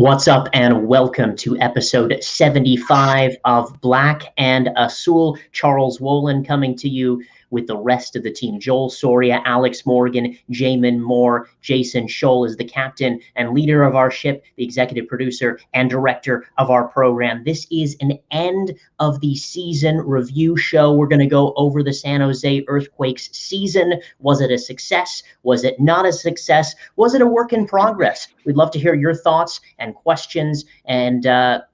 What's up, and welcome to episode 75 of Black and Azul. Charles Wollin coming to you with the rest of the team. Joel Soria, Alex Morgan, Jamon Moore, Jason Sholl is the captain and leader of our ship, the executive producer and director of our program. This is an end of the season review show. We're going to go over the San Jose Earthquakes season. Was it a success? Was it not a success? Was it a work in progress? We'd love to hear your thoughts and questions, and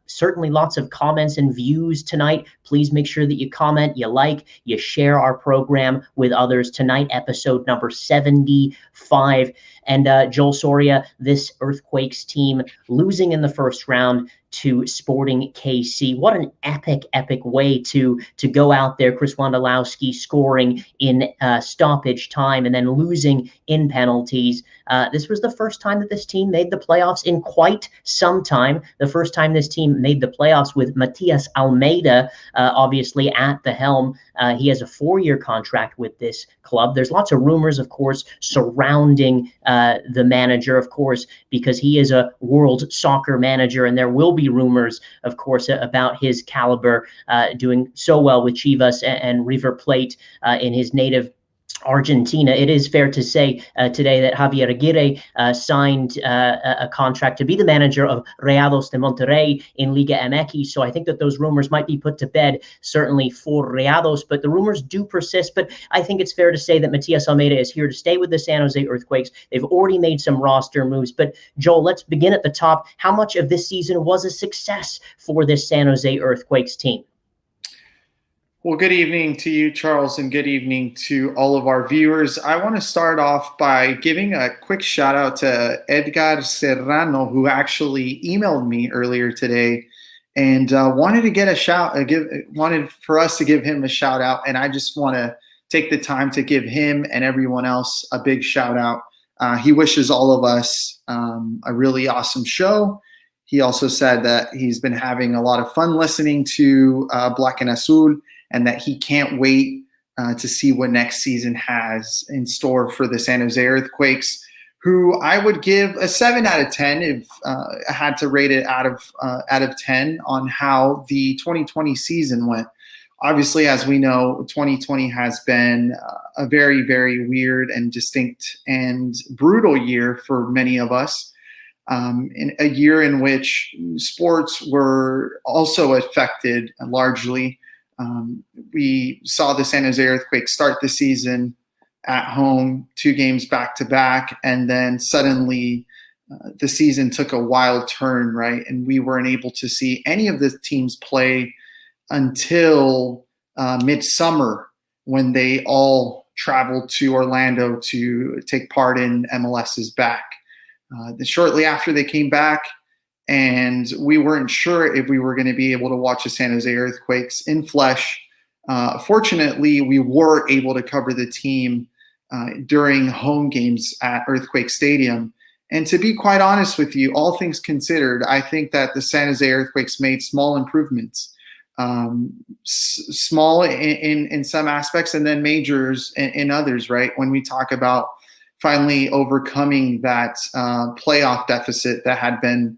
certainly lots of comments and views tonight. Please make sure that you comment, you like, you share our program with others. Tonight, episode number 75. And Joel Soria, this Earthquakes team losing in the first round to Sporting KC. What an epic way to go out there. Chris Wondolowski scoring in stoppage time and then losing in penalties. This was the first time that this team made the playoffs in quite some time. The first time this team made the playoffs with Matias Almeida, obviously at the helm. He has a 4-year contract with this club. There's lots of rumors, of course, surrounding the manager, of course, because he is a world soccer manager, and there will be rumors, of course, about his caliber, doing so well with Chivas and River Plate in his native Argentina. It is fair to say today that Javier Aguirre signed a contract to be the manager of Rayados de Monterrey in Liga MX. So I think that those rumors might be put to bed, certainly for Rayados, but the rumors do persist. But I think it's fair to say that Matias Almeida is here to stay with the San Jose Earthquakes. They've already made some roster moves. But Joel, let's begin at the top. How much of this season was a success for this San Jose Earthquakes team? Well, good evening to you, Charles, and good evening to all of our viewers. I want to start off by giving a quick shout out to Edgar Serrano, who actually emailed me earlier today and wanted for us to give him a shout out. And I just want to take the time to give him and everyone else a big shout out. He wishes all of us a really awesome show. He also said that he's been having a lot of fun listening to Black and Azul, and that he can't wait to see what next season has in store for the San Jose Earthquakes, who I would give a 7 out of 10 if I had to rate it out of 10 on how the 2020 season went. Obviously, as we know, 2020 has been a very, very weird and distinct and brutal year for many of us. In a year in which sports were also affected largely. We saw the San Jose Earthquakes start the season at home, 2 games back to back, and then suddenly the season took a wild turn, right? And we weren't able to see any of the teams play until midsummer, when they all traveled to Orlando to take part in MLS's back. Shortly after they came back, and we weren't sure if we were going to be able to watch the San Jose Earthquakes in flesh. Fortunately, we were able to cover the team during home games at Earthquake Stadium. And to be quite honest with you, all things considered, I think that the San Jose Earthquakes made small improvements. Small in some aspects, and then majors in others, right? When we talk about finally overcoming that playoff deficit that had been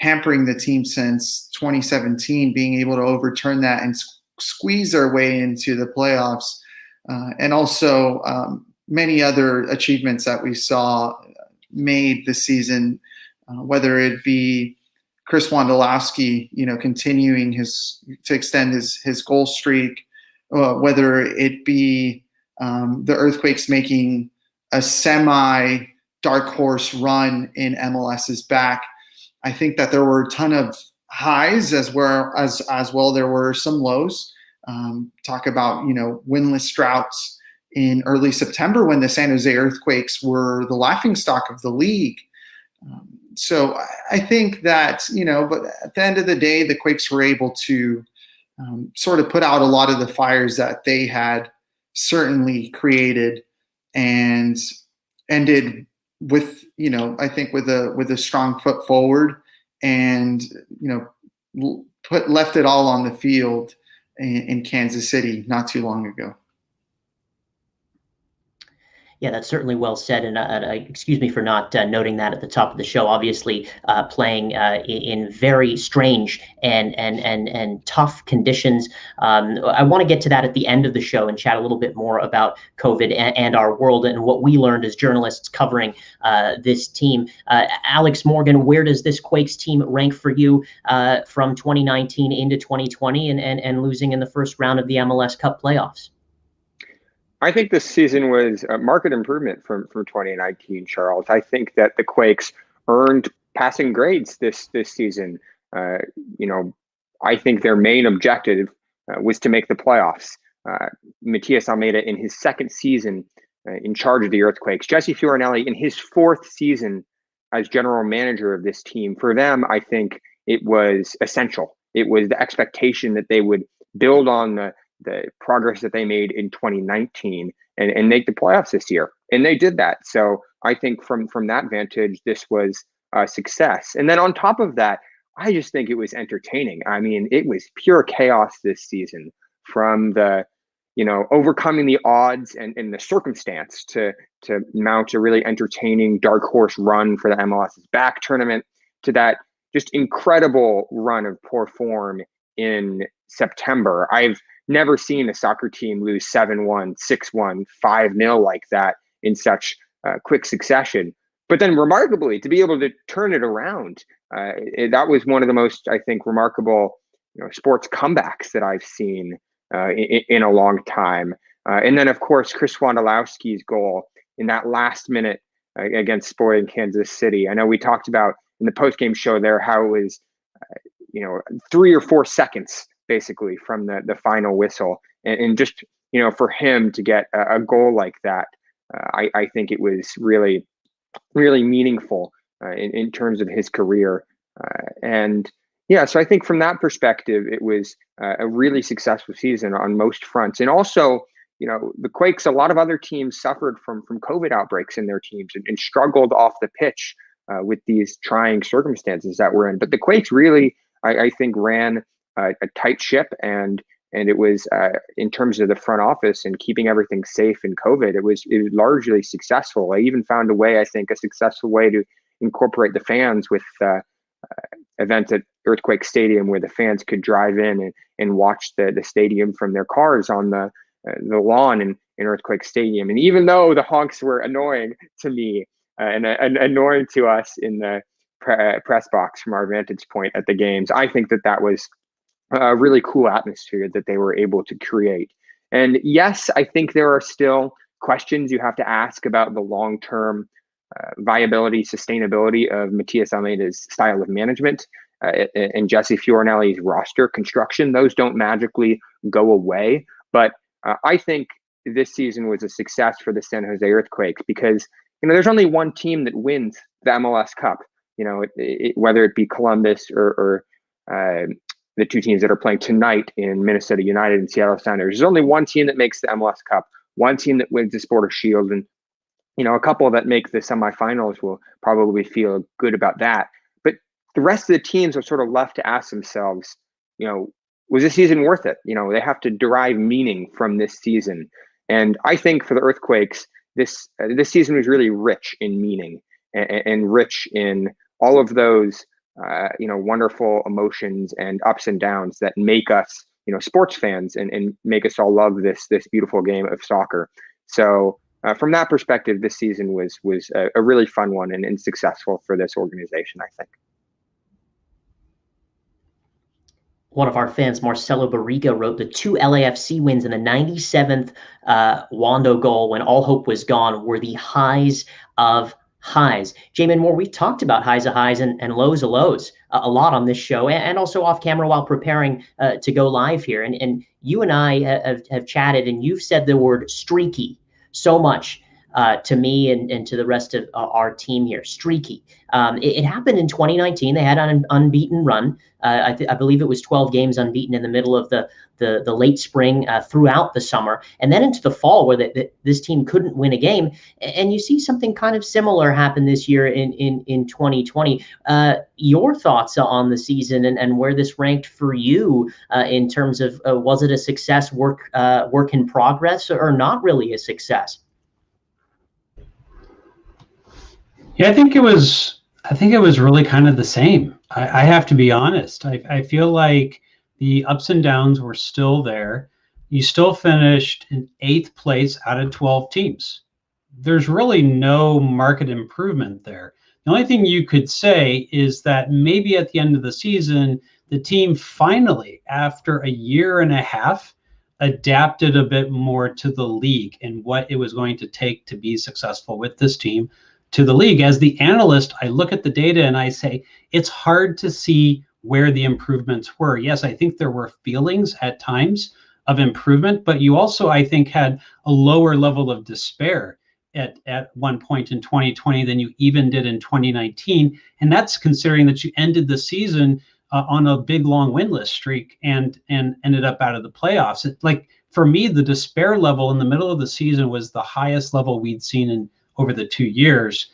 hampering the team since 2017, being able to overturn that and squeeze our way into the playoffs, and also many other achievements that we saw made this season, whether it be Chris Wondolowski, continuing to extend his goal streak, whether it be the Earthquakes making a semi dark horse run in MLS's back. I think that there were a ton of highs as well. There were some lows. Talk about, winless droughts in early September when the San Jose Earthquakes were the laughingstock of the league. So I think that, but at the end of the day, the Quakes were able to sort of put out a lot of the fires that they had certainly created, and ended with, I think with a strong foot forward, and, left it all on the field in Kansas City not too long ago. Yeah, that's certainly well said. And excuse me for not noting that at the top of the show. Obviously, playing in very strange and tough conditions. I want to get to that at the end of the show and chat a little bit more about COVID and our world and what we learned as journalists covering this team. Alex Morgan, where does this Quakes team rank for you from 2019 into 2020 and losing in the first round of the MLS Cup playoffs? I think this season was a market improvement from 2019, Charles. I think that the Quakes earned passing grades this season. I think their main objective was to make the playoffs. Matias Almeyda, in his second season in charge of the Earthquakes, Jesse Fioranelli in his fourth season as general manager of this team. For them, I think it was essential. It was the expectation that they would build on the progress that they made in 2019 and make the playoffs this year. And they did that. So I think from that vantage, this was a success. And then on top of that, I just think it was entertaining. I mean, it was pure chaos this season, from the, overcoming the odds and the circumstance to mount a really entertaining dark horse run for the MLS's back tournament, to that just incredible run of poor form in September. I've never seen a soccer team lose 7-1, 6-1, 5-0 like that in such quick succession. But then remarkably, to be able to turn it around, that was one of the most, I think, remarkable sports comebacks that I've seen in a long time. And then, of course, Chris Wondolowski's goal in that last minute against Sporting Kansas City. I know we talked about in the postgame show there how it was 3 or 4 seconds basically from the final whistle, and just for him to get a goal like that, I think it was really, really meaningful in terms of his career. So I think from that perspective, it was a really successful season on most fronts. And also, the Quakes, a lot of other teams suffered from COVID outbreaks in their teams and struggled off the pitch with these trying circumstances that we're in. But the Quakes really, I think, ran a tight ship, and it was in terms of the front office and keeping everything safe in COVID, it was largely successful. I even found a successful way to incorporate the fans with events at Earthquake Stadium, where the fans could drive in and watch the stadium from their cars on the lawn in Earthquake Stadium. And even though the honks were annoying to me and annoying to us in the press box from our vantage point at the games, I think that was a really cool atmosphere that they were able to create. And yes, I think there are still questions you have to ask about the long-term viability, sustainability of Matias Almeyda's style of management and Jesse Fioranelli's roster construction. Those don't magically go away. But I think this season was a success for the San Jose Earthquakes because, there's only one team that wins the MLS Cup, whether it be Columbus or the two teams that are playing tonight in Minnesota United and Seattle Sounders. There's only one team that makes the MLS Cup, one team that wins the Supporters Shield, and a couple that make the semifinals will probably feel good about that. But the rest of the teams are sort of left to ask themselves, was this season worth it? They have to derive meaning from this season. And I think for the Earthquakes, this season was really rich in meaning and rich in all of those wonderful emotions and ups and downs that make us, sports fans and make us all love this beautiful game of soccer. So from that perspective, this season was a really fun one and successful for this organization, I think. One of our fans, Marcelo Barriga, wrote the 2 LAFC wins and the 97th Wondo goal when all hope was gone were the highs of highs. Jamon Moore, we've talked about highs of highs and lows of lows a lot on this show and also off camera while preparing to go live here. And you and I have chatted, and you've said the word streaky so much to me and to the rest of our team here. Streaky. It happened in 2019. They had an unbeaten run. I believe it was 12 games unbeaten in the middle of the late spring throughout the summer, and then into the fall where this team couldn't win a game. And you see something kind of similar happen this year in 2020. Your thoughts on the season and where this ranked for you in terms of was it a success, work in progress, or not really a success? Yeah, I think it was really kind of the same. I have to be honest. I feel like the ups and downs were still there. You still finished in 8th place out of 12 teams. There's really no market improvement there. The only thing you could say is that maybe at the end of the season, the team finally, after a year and a half, adapted a bit more to the league and what it was going to take to be successful with this team to the league. As the analyst, I look at the data and I say, it's hard to see where the improvements were. Yes, I think there were feelings at times of improvement, but you also, I think, had a lower level of despair at one point in 2020 than you even did in 2019. And that's considering that you ended the season on a big long winless streak and ended up out of the playoffs. It, like, for me, the despair level in the middle of the season was the highest level we'd seen in over the 2 years.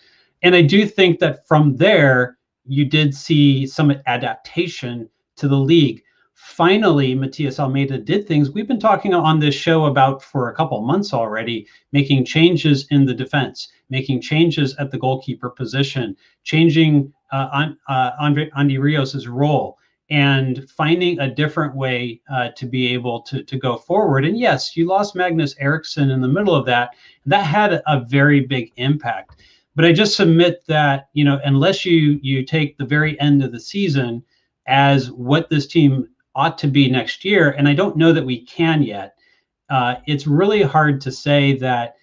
And I do think that from there, you did see some adaptation to the league. Finally, Matias Almeida did things we've been talking on this show about for a couple months already, making changes in the defense, making changes at the goalkeeper position, changing Andy Rios's role, and finding a different way to be able to go forward. And yes, you lost Magnus Eriksson in the middle of that. That had a very big impact. But I just submit that, you know, unless you take the very end of the season as what this team ought to be next year, and I don't know that we can yet, it's really hard to say that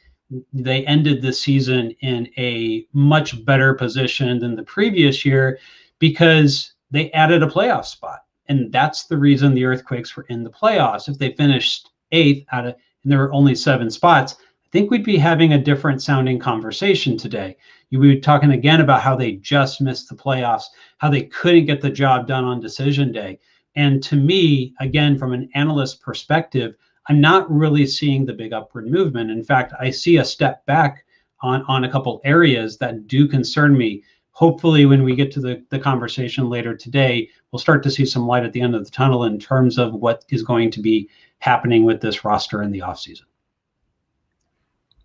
they ended this season in a much better position than the previous year because they added a playoff spot. And that's the reason the Earthquakes were in the playoffs. If they finished 8th out of, and there were only 7 spots, I think we'd be having a different sounding conversation today. You would be talking again about how they just missed the playoffs, how they couldn't get the job done on decision day. And to me, again, from an analyst perspective, I'm not really seeing the big upward movement. In fact, I see a step back on a couple areas that do concern me. Hopefully, when we get to the conversation later today, we'll start to see some light at the end of the tunnel in terms of what is going to be happening with this roster in the offseason.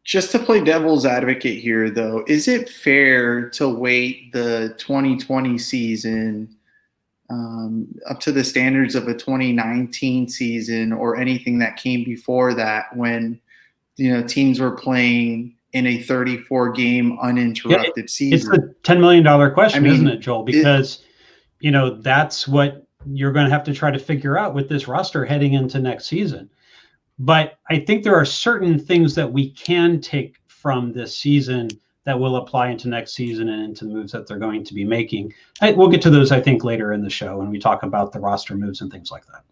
Just to play devil's advocate here, though, is it fair to weight the 2020 season up to the standards of a 2019 season or anything that came before that, when, you know, teams were playing in a 34 game uninterrupted season? It's a $10 million question, isn't it, Joel? Because, you know, that's what you're going to have to try to figure out with this roster heading into next season. But I think there are certain things that we can take from this season that will apply into next season and into the moves that they're going to be making. We'll get to those, I think, later in the show when we talk about the roster moves and things like that.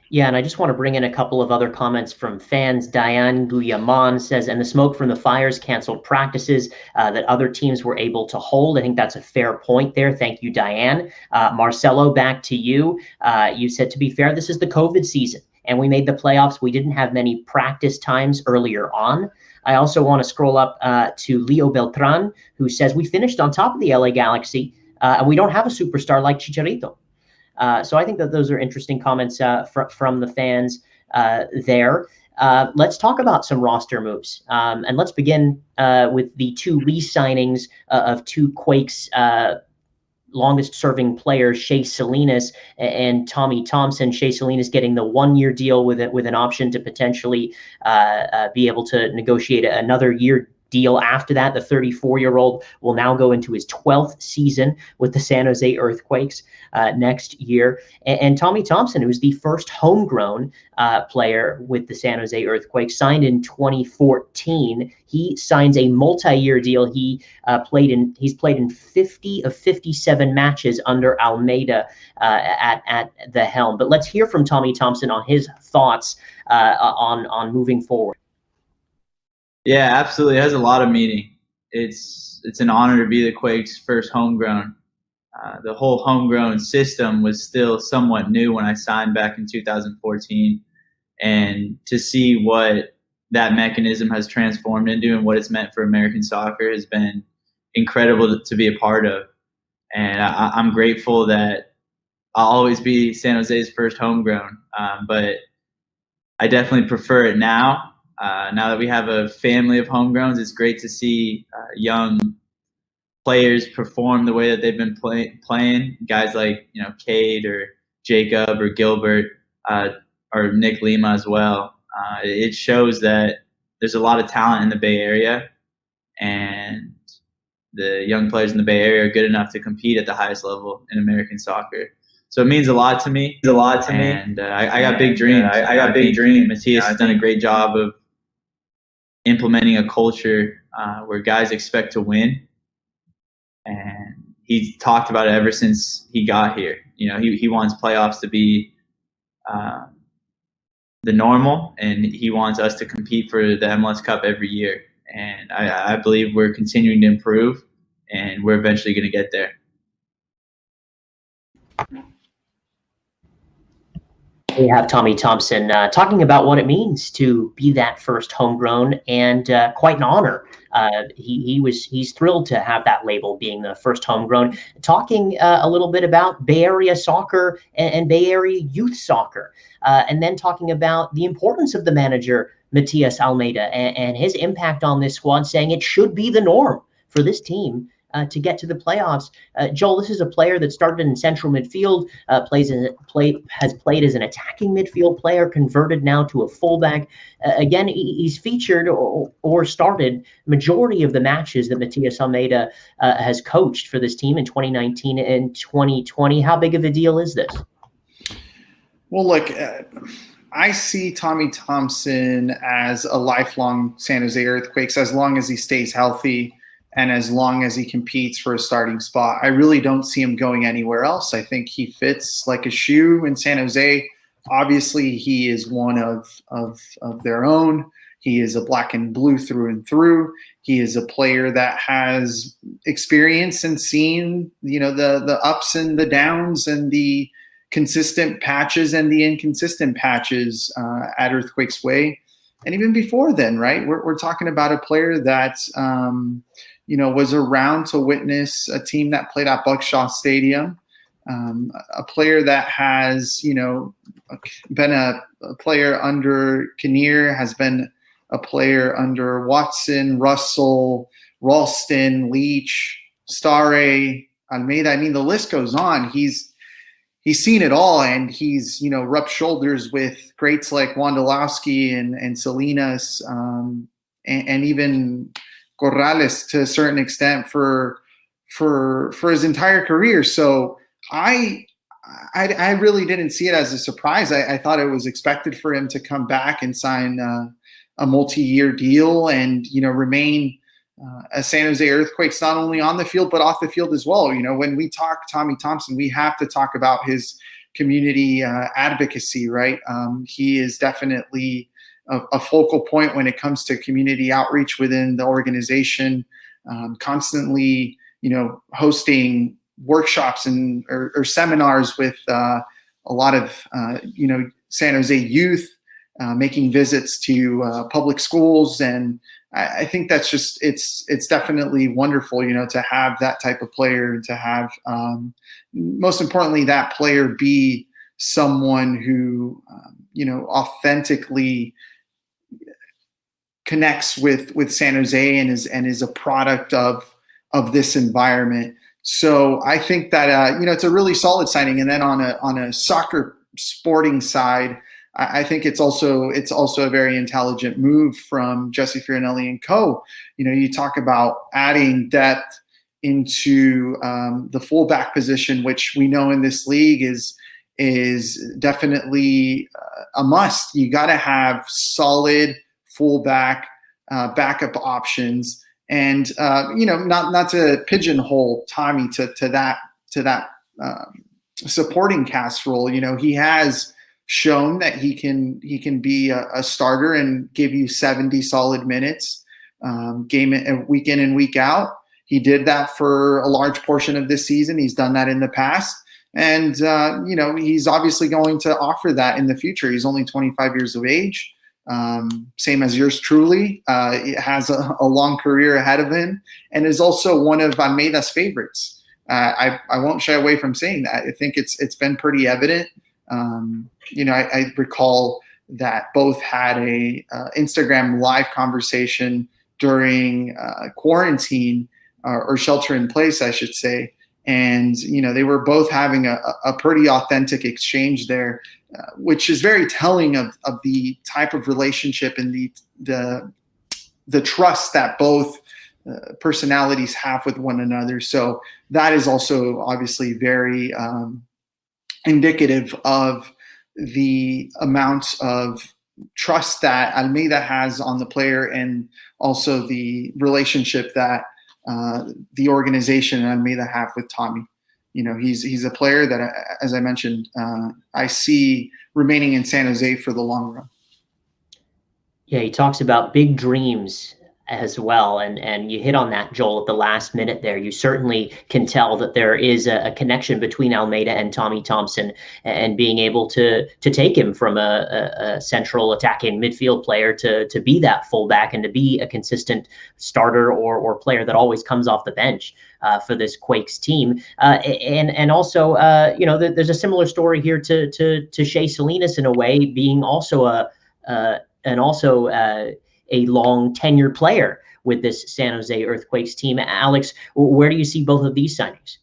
Yeah, and I just want to bring in a couple of other comments from fans. Diane Guyaman says, and the smoke from the fires canceled practices that other teams were able to hold. I think that's a fair point there. Thank you, Diane. Marcelo, back to you. You said, to be fair, this is the COVID season, and we made the playoffs. We didn't have many practice times earlier on. I also want to scroll up to Leo Beltran, who says, we finished on top of the LA Galaxy, and we don't have a superstar like Chicharito. So I think that those are interesting comments from the fans there. Let's talk about some roster moves. And let's begin with the 2 re-signings of 2 Quakes longest-serving players, Shea Salinas and Tommy Thompson. Shea Salinas getting the 1-year deal with an option to potentially be able to negotiate another year deal after that. The 34-year-old will now go into his 12th season with the San Jose Earthquakes next year. And Tommy Thompson, who's the first homegrown player with the San Jose Earthquakes, signed in 2014. He signs a multi-year deal. He's played in 50 of 57 matches under Almeida at the helm. But let's hear from Tommy Thompson on his thoughts on moving forward. Yeah, absolutely. It has a lot of meaning. It's an honor to be the Quakes' first homegrown. The whole homegrown system was still somewhat new when I signed back in 2014. And to see what that mechanism has transformed into and what it's meant for American soccer has been incredible to be a part of. And I'm grateful that I'll always be San Jose's first homegrown. But I definitely prefer it now. Now that we have a family of homegrowns, it's great to see young players perform the way that they've been playing, guys like, Cade or Jacob or Gilbert, or Nick Lima as well, it shows that there's a lot of talent in the Bay Area, and the young players in the Bay Area are good enough to compete at the highest level in American soccer. So it means a lot to me. And I got big dreams. I got big dreams. Matthias has done a great job of implementing a culture where guys expect to win. And he's talked about it ever since he got here. He wants playoffs to be the normal, and he wants us to compete for the MLS Cup every year. And I believe we're continuing to improve, and we're eventually going to get there. We have Tommy Thompson talking about what it means to be that first homegrown, and quite an honor. He's thrilled to have that label, being the first homegrown. Talking a little bit about Bay Area soccer and Bay Area youth soccer, and then talking about the importance of the manager Matias Almeida and his impact on this squad, saying it should be the norm for this team to get to the playoffs. Joel, this is a player that started in central midfield, has played as an attacking midfield player, converted now to a fullback. Again, he's featured or started majority of the matches that Matias Almeida has coached for this team in 2019 and 2020. How big of a deal is this? Well, look, I see Tommy Thompson as a lifelong San Jose Earthquakes as long as he stays healthy and as long as he competes for a starting spot. I really don't see him going anywhere else. I think he fits like a shoe in San Jose. Obviously, he is one of their own. He is a black and blue through and through. He is a player that has experience and seen, the ups and the downs and the consistent patches and the inconsistent patches at Earthquakes Way. And even before then, right? We're talking about a player that was around to witness a team that played at Buckshaw Stadium, a player that has, been a player under Kinnear, has been a player under Watson, Russell, Ralston, Leach, Stare, Almeida. I mean, the list goes on. He's seen it all, and he's, rubbed shoulders with greats like Wondolowski and Salinas, and even Corrales to a certain extent for his entire career. So I really didn't see it as a surprise. I thought it was expected for him to come back and sign a multi-year deal and remain a San Jose Earthquakes not only on the field but off the field as well. When we talk Tommy Thompson, we have to talk about his community advocacy, right? He is definitely a focal point when it comes to community outreach within the organization, constantly, hosting workshops or seminars with a lot of, San Jose youth, making visits to public schools. And I think that's just, it's definitely wonderful, to have that type of player, to have, most importantly, that player be someone who, authentically connects with San Jose and is a product of this environment. So I think that it's a really solid signing. And then on a soccer sporting side, I think it's also a very intelligent move from Jesse Fiorinelli and co. You talk about adding depth into the fullback position, which we know in this league is definitely a must. You got to have solid fullback backup options, and not to pigeonhole Tommy to that supporting cast role. He has shown that he can be a starter and give you 70 solid minutes week in and week out. He did that for a large portion of this season. He's done that in the past. And, he's obviously going to offer that in the future. He's only 25 years of age, same as yours truly. He has a long career ahead of him and is also one of Almeida's favorites. I won't shy away from saying that. I think it's been pretty evident. I recall that both had a Instagram live conversation during quarantine or shelter in place, I should say. And, they were both having a pretty authentic exchange there, which is very telling of the type of relationship and the trust that both personalities have with one another. So that is also obviously very indicative of the amount of trust that Almeida has on the player, and also the relationship that the organization and Almeida have with Tommy. He's a player that, as I mentioned, I see remaining in San Jose for the long run. Yeah, he talks about big dreams as well, and you hit on that, Joel, at the last minute there. You certainly can tell that there is a connection between Almeida and Tommy Thompson, and being able to take him from a central attacking midfield player to be that fullback, and to be a consistent starter or player that always comes off the bench for this Quakes team. And also, there's a similar story here to Shea Salinas in a way, being also a long tenured player with this San Jose Earthquakes team. Alex, where do you see both of these signings?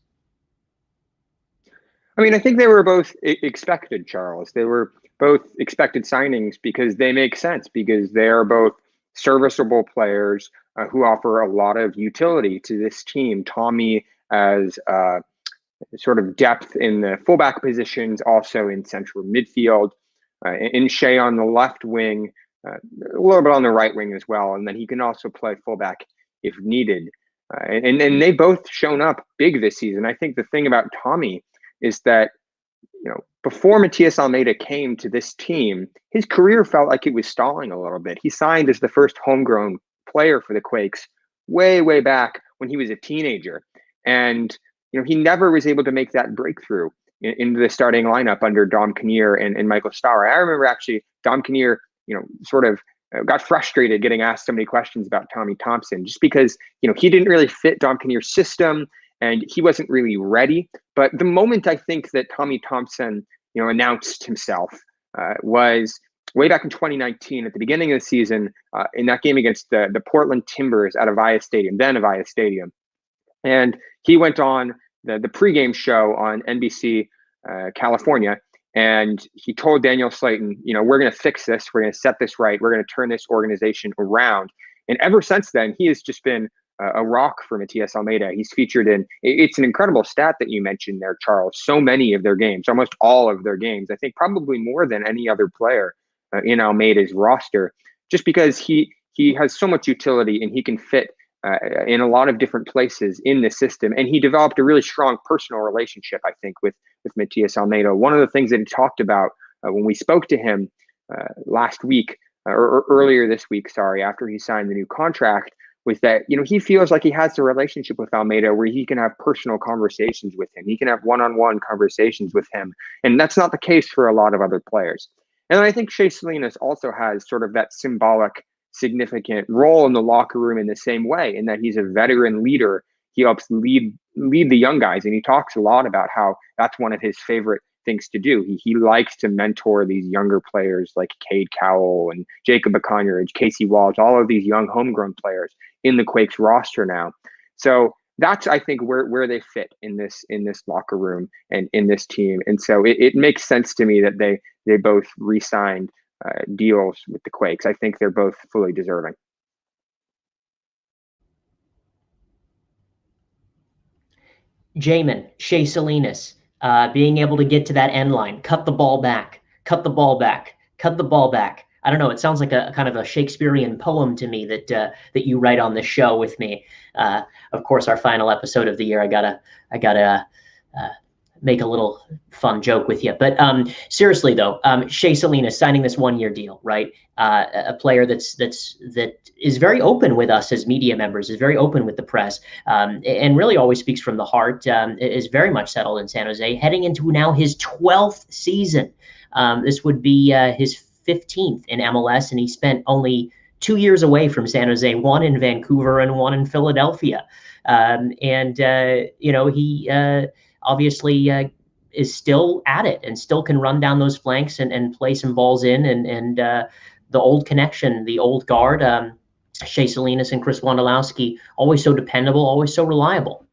I mean, I think they were both expected, Charles. They were both expected signings because they make sense, because they are both serviceable players who offer a lot of utility to this team. Tommy as sort of depth in the fullback positions, also in central midfield, and Shea on the left wing, a little bit on the right wing as well, and then he can also play fullback if needed. And they both shown up big this season. I think the thing about Tommy is that, before Matias Almeida came to this team, his career felt like it was stalling a little bit. He signed as the first homegrown player for the Quakes way, way back when he was a teenager. And, he never was able to make that breakthrough into the starting lineup under Dom Kinnear and Michael Stour. I remember actually Dom Kinnear, sort of got frustrated getting asked so many questions about Tommy Thompson, just because, he didn't really fit Dom Kinnear's system and he wasn't really ready. But the moment I think that Tommy Thompson, announced himself was way back in 2019 at the beginning of the season, in that game against the Portland Timbers at Avaya Stadium. And he went on the pregame show on NBC California, and he told Daniel Slayton, we're going to fix this. We're going to set this right. We're going to turn this organization around. And ever since then, he has just been a rock for Matias Almeida. He's featured in, it's an incredible stat that you mentioned there, Charles, so many of their games, almost all of their games. I think probably more than any other player in Almeida's roster, just because he has so much utility and he can fit in a lot of different places in the system. And he developed a really strong personal relationship, I think, with Matias Almeida. One of the things that he talked about when we spoke to him last week, or earlier this week, after he signed the new contract, was that, he feels like he has a relationship with Almeida where he can have personal conversations with him. He can have one-on-one conversations with him. And that's not the case for a lot of other players. And I think Shea Salinas also has sort of that symbolic, significant role in the locker room in the same way, in that he's a veteran leader. He helps lead the young guys, and he talks a lot about how that's one of his favorite things to do. He likes to mentor these younger players like Cade Cowell and Jacob Akonyer, Casey Walsh, all of these young homegrown players in the Quakes roster now. So that's, I think, where they fit in this locker room and in this team. And so it makes sense to me that they both re-signed deals with the Quakes. I think they're both fully deserving. Jamon, Shea Salinas, being able to get to that end line, cut the ball back. I don't know. It sounds like a kind of a Shakespearean poem to me that you write on this show with me. Of course, our final episode of the year, I gotta make a little fun joke with you. But seriously though, Shea Salinas signing this 1-year deal, right? A player that is very open with us as media members, is very open with the press, and really always speaks from the heart, is very much settled in San Jose, heading into now his 12th season. This would be his 15th in MLS, and he spent only 2 years away from San Jose, one in Vancouver and one in Philadelphia. He obviously is still at it and still can run down those flanks and play some balls in, and the old connection, the old guard, Shea Salinas and Chris Wondolowski, always so dependable, always so reliable.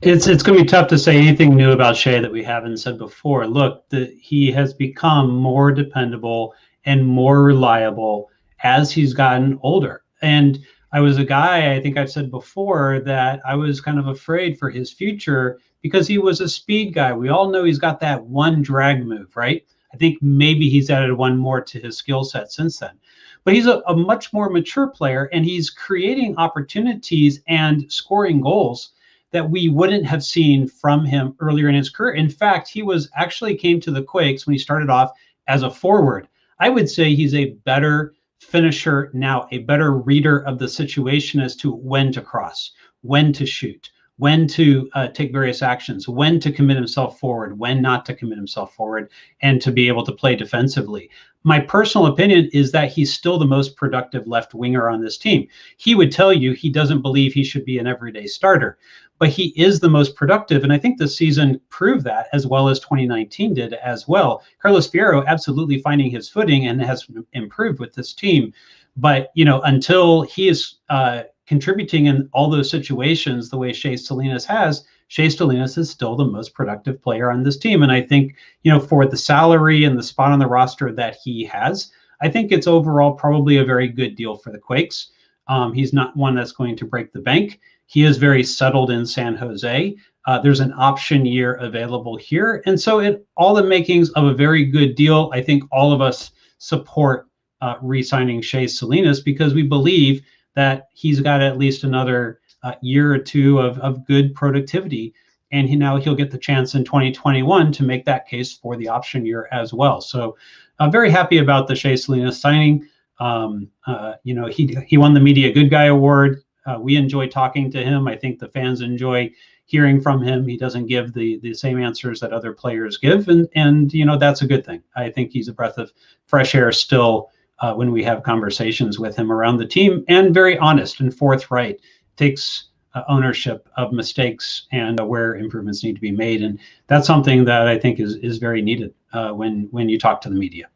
It's going to be tough to say anything new about Shea that we haven't said before. Look, he has become more dependable and more reliable as he's gotten older. And I was a guy, I think I've said before, that I was kind of afraid for his future because he was a speed guy. We all know he's got that one drag move, right? I think maybe he's added one more to his skill set since then. But he's a much more mature player, and he's creating opportunities and scoring goals that we wouldn't have seen from him earlier in his career. In fact, he actually came to the Quakes when he started off as a forward. I would say he's a better finisher now, a better reader of the situation as to when to cross, when to shoot, when to take various actions, when to commit himself forward, when not to commit himself forward, and to be able to play defensively. My personal opinion is that he's still the most productive left winger on this team. He would tell you he doesn't believe he should be an everyday starter, but he is the most productive. And I think this season proved that, as well as 2019 did as well. Carlos Fierro absolutely finding his footing and has improved with this team. But, until he is contributing in all those situations the way Shea Salinas has, Shea Salinas is still the most productive player on this team. And I think, for the salary and the spot on the roster that he has, I think it's overall probably a very good deal for the Quakes. He's not one that's going to break the bank. He is very settled in San Jose. There's an option year available here. And so all the makings of a very good deal. I think all of us support re-signing Shea Salinas because we believe that he's got at least another year or two of good productivity. And he'll get the chance in 2021 to make that case for the option year as well. So I'm very happy about the Shea Salinas signing. He won the Media Good Guy Award. We enjoy talking to him. I think the fans enjoy hearing from him. He doesn't give the same answers that other players give. And that's a good thing. I think he's a breath of fresh air still when we have conversations with him around the team, and very honest and forthright, takes ownership of mistakes and where improvements need to be made. And that's something that I think is very needed when you talk to the media.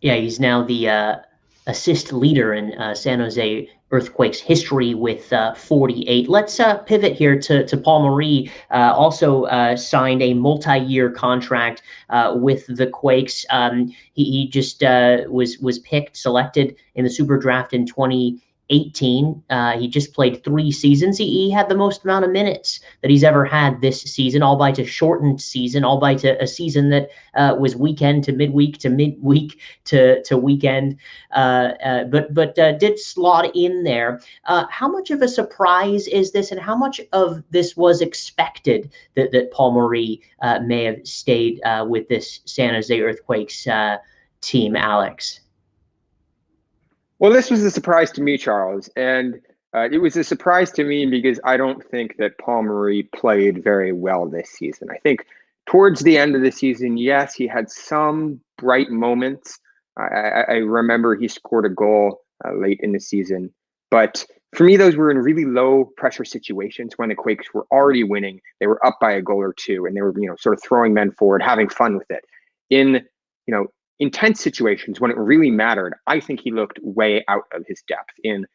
Yeah, he's now the assist leader in San Jose Earthquakes history with 48. Let's pivot here to Paul Maurice, also signed a multi-year contract with the Quakes. He just was selected in the Super Draft in 2018. He just played 3 seasons. He had the most amount of minutes that he's ever had this season, albeit a shortened season, albeit a season that was weekend to midweek to midweek to weekend, but did slot in there. How much of a surprise is this, and how much of this was expected that Paul Maurice may have stayed with this San Jose Earthquakes team, Alex? Well, this was a surprise to me, Charles, and it was a surprise to me because I don't think that Paul Maurice played very well this season. I think towards the end of the season, yes, he had some bright moments. I remember he scored a goal late in the season, but for me, those were in really low pressure situations when the Quakes were already winning. They were up by a goal or two, and they were, sort of throwing men forward, having fun with it. In, intense situations when it really mattered, I think he looked way out of his depth. In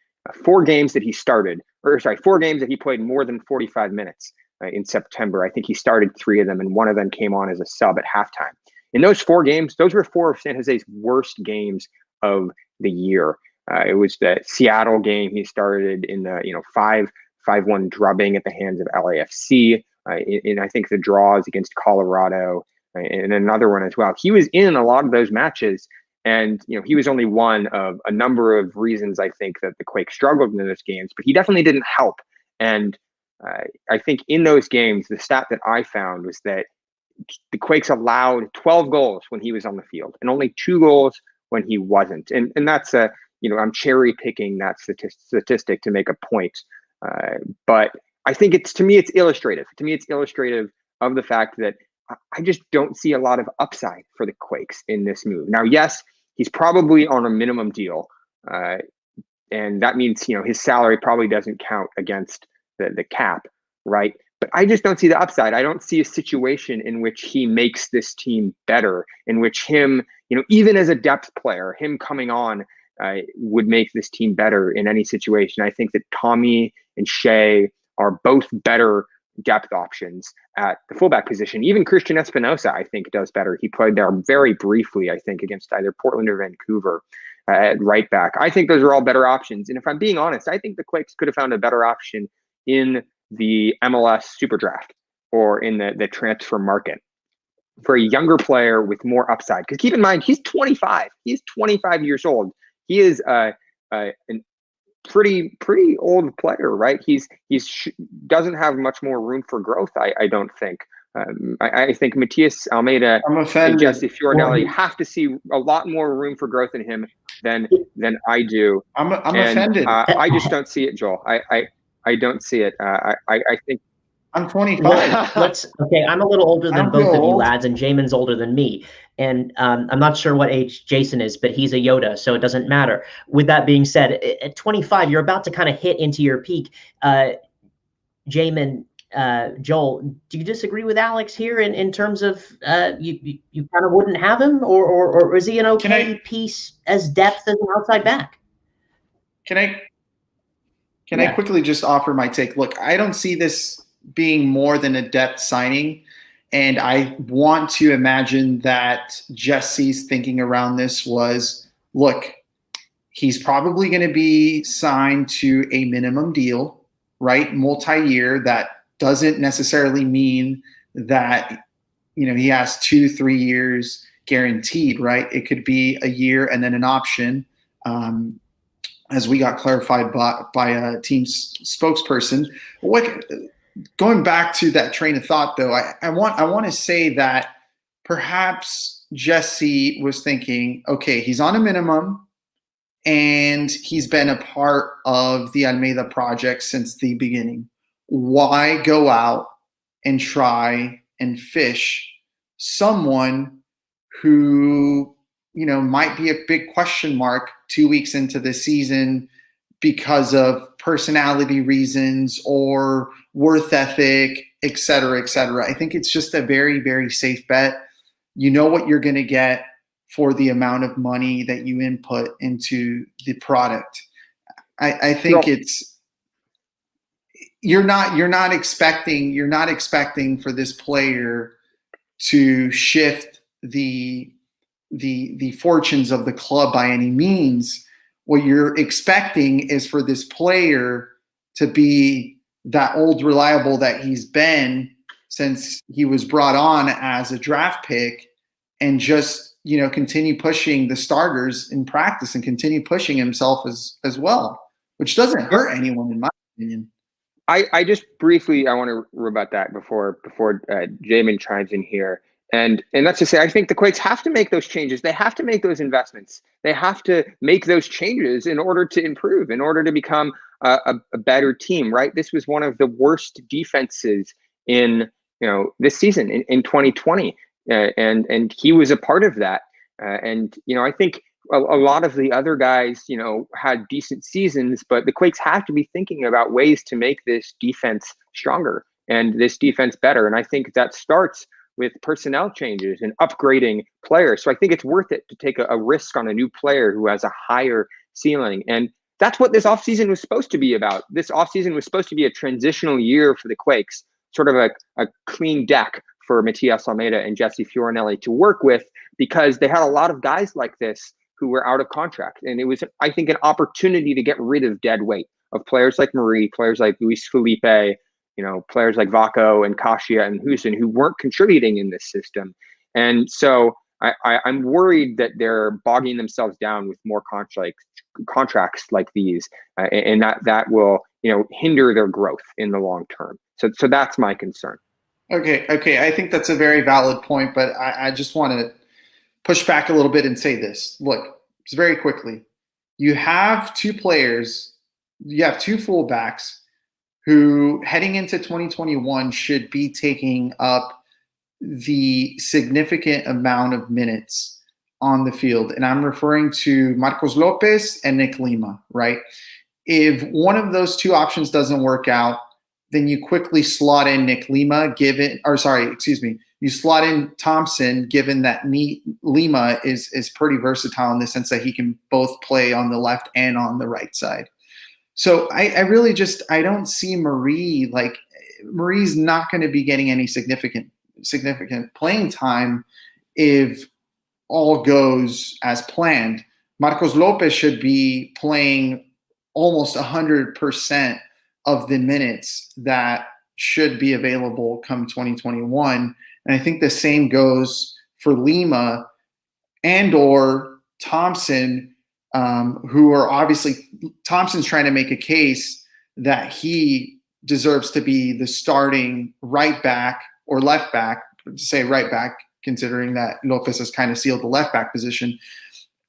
4 games that he played more than 45 minutes in September. I think he started 3 of them, and one of them came on as a sub at halftime. In those 4 games, those were 4 of San Jose's worst games of the year. It was the Seattle game. He started in the 5-1 drubbing at the hands of LAFC. In I think the draws against Colorado, and another one as well. He was in a lot of those matches, and he was only one of a number of reasons I think that the Quakes struggled in those games, but he definitely didn't help. And I think in those games, the stat that I found was that the Quakes allowed 12 goals when he was on the field and only 2 goals when he wasn't. And that's I'm cherry picking that statistic to make a point. But I think to me, it's illustrative. To me, it's illustrative of the fact that I just don't see a lot of upside for the Quakes in this move. Now, yes, he's probably on a minimum deal, and that means his salary probably doesn't count against the cap, right? but I just don't see the upside. I don't see a situation in which he makes this team better, in which him, even as a depth player, him coming on would make this team better in any situation. I think that Tommy and Shea are both better depth options at the fullback position. Even Christian Espinosa, I think, does better. He played there very briefly, I think, against either Portland or Vancouver at right back. I think those are all better options. And if I'm being honest, I think the Quakes could have found a better option in the MLS Super Draft or in the transfer market for a younger player with more upside. Because keep in mind, he's 25. He's 25 years old. He is an pretty old player, right? He's doesn't have much more room for growth. I don't think. I think Matias Almeida and Jesse Fioranelli have to see a lot more room for growth in him than I do. I'm offended. I just don't see it, Joel. I don't see it. I think I'm 25. Okay, I'm a little older than both of you lads, and Jamon's older than me. And I'm not sure what age Jason is, but he's a Yoda, so it doesn't matter. With that being said, at 25, you're about to kind of hit into your peak. Jamon, Joel, do you disagree with Alex here in terms of you kind of wouldn't have him, or is he an okay piece as depth as an outside back? Can I quickly just offer my take? Look, I don't see this being more than a depth signing. And I want to imagine that Jesse's thinking around this was, look, he's probably going to be signed to a minimum deal, right? Multi-year. That doesn't necessarily mean that, he has 2-3 years guaranteed, right? It could be a year and then an option, as we got clarified by a team spokesperson. Going back to that train of thought, though, I want to say that perhaps Jesse was thinking, okay, he's on a minimum and he's been a part of the Almeida project since the beginning. Why go out and try and fish someone who, might be a big question mark 2 weeks into the season because of personality reasons or worth ethic, et cetera, et cetera. I think it's just a very, very safe bet. You know what you're going to get for the amount of money that you input into the product. I think you're not expecting for this player to shift the fortunes of the club by any means. What you're expecting is for this player to be that old reliable that he's been since he was brought on as a draft pick, and just, continue pushing the starters in practice and continue pushing himself as well, which doesn't hurt anyone in my opinion. I just briefly, I want to rebut that before Jamon chimes in here. And that's to say, I think the Quakes have to make those changes. They have to make those investments. They have to make those changes in order to improve, in order to become a better team, right? This was one of the worst defenses in, this season in 2020. And he was a part of that. I think a lot of the other guys, had decent seasons, but the Quakes have to be thinking about ways to make this defense stronger and this defense better. And I think that starts with personnel changes and upgrading players. So I think it's worth it to take a risk on a new player who has a higher ceiling. And that's what this offseason was supposed to be about. This offseason was supposed to be a transitional year for the Quakes, sort of a clean deck for Matias Almeida and Jesse Fioranelli to work with, because they had a lot of guys like this who were out of contract. And it was, I think, an opportunity to get rid of dead weight of players like Marie, players like Luis Felipe, players like Vlocko and Kasia and Hussein, who weren't contributing in this system. And so I'm worried that they're bogging themselves down with more contracts like these, and that will, hinder their growth in the long term. So that's my concern. Okay. I think that's a very valid point, but I just want to push back a little bit and say this. Look, just very quickly. You have two players, you have two fullbacks who heading into 2021 should be taking up the significant amount of minutes on the field. And I'm referring to Marcos Lopez and Nick Lima, right? If one of those two options doesn't work out, then you quickly slot in Nick Lima, you slot in Thompson, given that Lima is pretty versatile in the sense that he can both play on the left and on the right side. So I really I don't see Marie, like Marie's not going to be getting any significant playing time if all goes as planned. Marcos Lopez should be playing almost 100% of the minutes that should be available come 2021. And I think the same goes for Lima and or Thompson, who are obviously – Thompson's trying to make a case that he deserves to be the starting right back or left back, say right back, considering that Lopez has kind of sealed the left back position,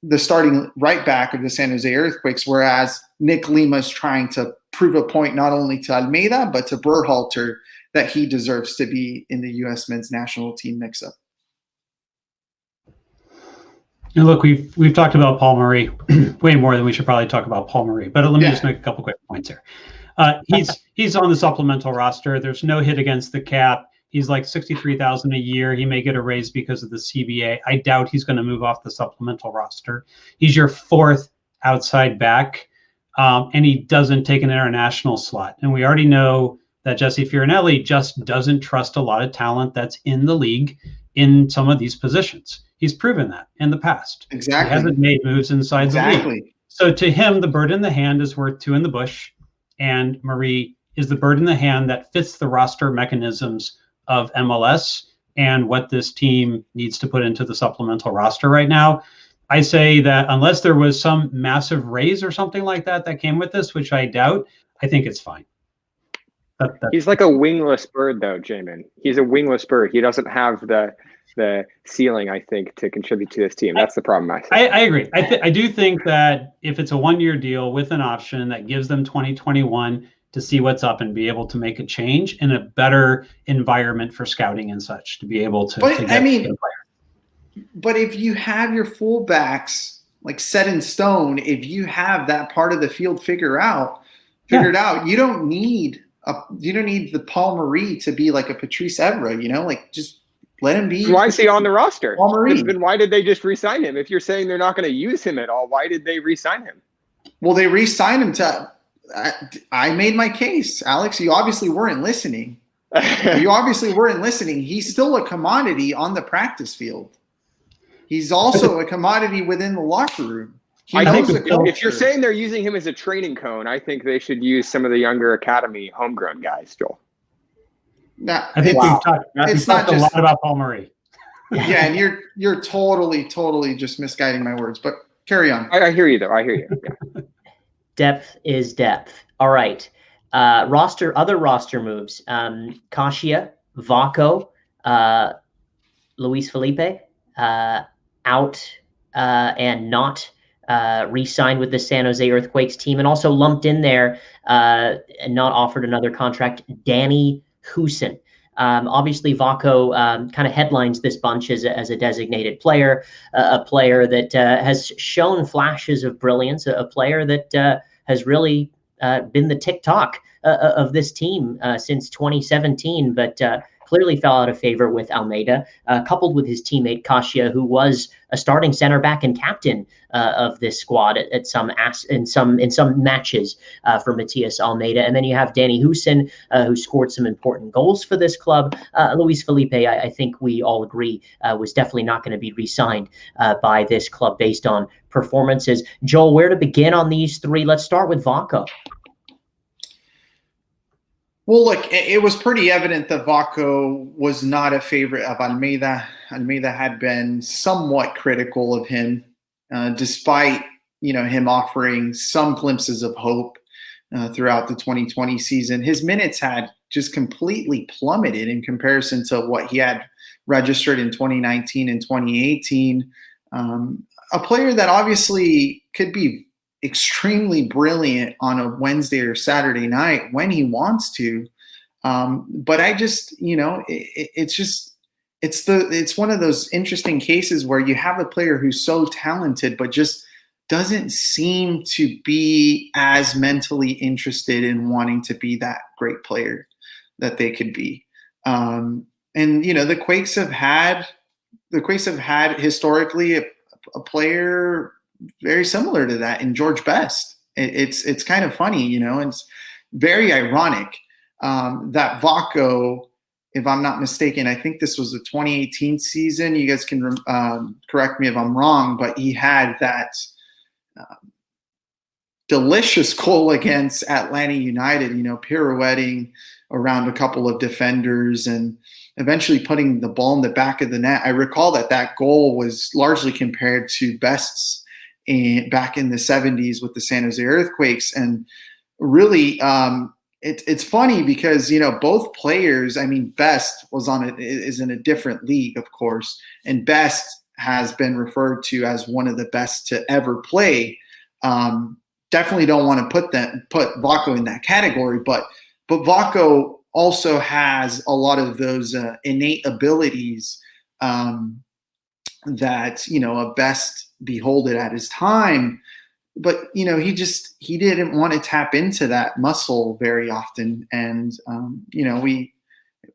the starting right back of the San Jose Earthquakes, whereas Nick Lima is trying to prove a point not only to Almeida but to Berhalter that he deserves to be in the U.S. men's national team mix-up. And look, we've talked about Paul Marie way more than we should probably talk about Paul Marie. But let me just make a couple quick points here. He's on the supplemental roster. There's no hit against the cap. He's like $63,000 a year. He may get a raise because of the CBA. I doubt he's going to move off the supplemental roster. He's your fourth outside back, and he doesn't take an international slot. And we already know that Jesse Fiorinelli just doesn't trust a lot of talent that's in the league in some of these positions. He's proven that in the past. Exactly. He hasn't made moves inside the league. So to him, the bird in the hand is worth two in the bush. And Marie is the bird in the hand that fits the roster mechanisms of MLS and what this team needs to put into the supplemental roster right now. I say that unless there was some massive raise or something like that came with this, which I doubt, I think it's fine. He's like a wingless bird, though, Jamon. He's a wingless bird. He doesn't have the ceiling, I think, to contribute to this team. That's the problem. I agree. I do think that if it's a one-year deal with an option that gives them 2021 to see what's up and be able to make a change in a better environment for scouting and such, to be able to get a player. But if you have your fullbacks like set in stone, if you have that part of the field figured out, you don't need the Paul Marie to be like a Patrice Evra, like just let him be. Why is he on the roster? Paul Marie. Then why did they just re-sign him? If you're saying they're not going to use him at all, why did they re-sign him? Well, they re-signed him to I made my case, Alex. You obviously weren't listening. He's still a commodity on the practice field. He's also a commodity within the locker room. I think if you're saying they're using him as a training cone, I think they should use some of the younger academy homegrown guys, Joel. I think we've talked a lot about Paul Marie. Yeah, and you're totally just misguiding my words. But carry on. I hear you, though. I hear you. Yeah. Depth is depth. All right. Other roster moves. Kasia, Vlocko, Luis Felipe, out and not re-signed with the San Jose Earthquakes team, and also lumped in there and not offered another contract, Danny Hussein. Obviously, Vlocko kind of headlines this bunch as a designated player, a player that has shown flashes of brilliance, a player that has really been the TikTok of this team since 2017, but clearly fell out of favor with Almeida, coupled with his teammate Kasia, who was a starting center back and captain of this squad in some matches for Matias Almeida. And then you have Danny Hussein, who scored some important goals for this club. Luis Felipe, I think we all agree, was definitely not going to be re-signed by this club based on performances. Joel, where to begin on these three? Let's start with Vlocko. Well, look, it was pretty evident that Vlocko was not a favorite of Almeida. Almeida had been somewhat critical of him, despite him offering some glimpses of hope throughout the 2020 season. His minutes had just completely plummeted in comparison to what he had registered in 2019 and 2018. A player that obviously could be extremely brilliant on a Wednesday or Saturday night when he wants to. But I just, it's one of those interesting cases where you have a player who's so talented, but just doesn't seem to be as mentally interested in wanting to be that great player. that they could be. And the Quakes have had historically a player very similar to that in George Best. It's kind of funny, and it's very ironic that Vlocko, if I'm not mistaken, I think this was the 2018 season. You guys can correct me if I'm wrong, but he had that delicious goal against Atlanta United, pirouetting around a couple of defenders and eventually putting the ball in the back of the net. I recall that goal was largely compared to Best's back in the 70s with the San Jose Earthquakes. And really, it's funny because, both players, Best is in a different league, of course, and Best has been referred to as one of the best to ever play. Definitely don't want to put Vlocko in that category, but Vlocko also has a lot of those innate abilities that a Best beholded at his time, but he didn't want to tap into that muscle very often, and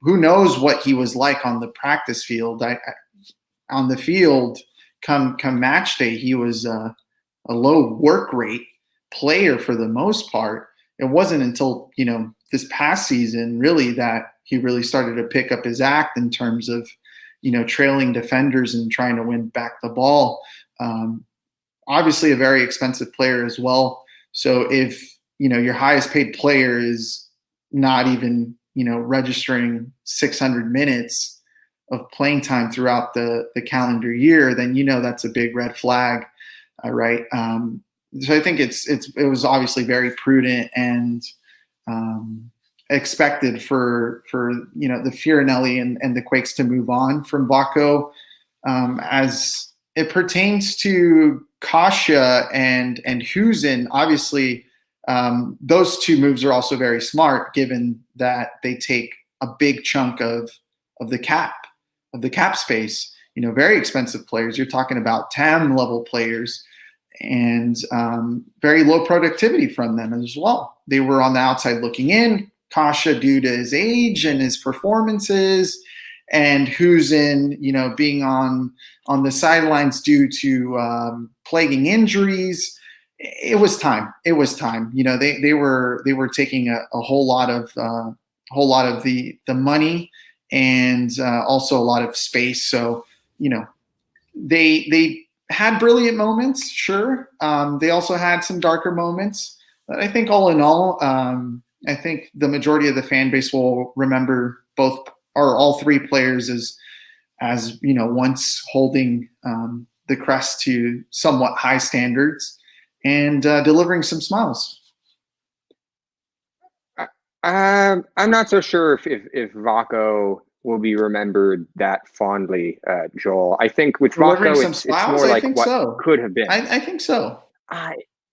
who knows what he was like on the practice field. On the field, come match day, he was a low work rate player for the most part. It wasn't until this past season really that he really started to pick up his act in terms of trailing defenders and trying to win back the ball. Obviously a very expensive player as well. So if your highest paid player is not even registering 600 minutes of playing time throughout the calendar year, then that's a big red flag, right? So I think it was obviously very prudent and expected for the Fiorelli and the Quakes to move on from Vlocko. As it pertains to Kasia and Hussein, obviously those two moves are also very smart, given that they take a big chunk of the cap space. Very expensive players. You're talking about TAM level players, and very low productivity from them as well. They were on the outside looking in. Kasia due to his age and his performances, and Hussein, being on the sidelines due to plaguing injuries. It was time. They were taking a whole lot of the money and also a lot of space. So they had brilliant moments, sure. They also had some darker moments, but I think all in all, I think the majority of the fan base will remember all three players as once holding the crest to somewhat high standards and delivering some smiles. I'm not so sure if Vlocko will be remembered that fondly, Joel. I think with Vlocko, it's more like what could have been. I think so.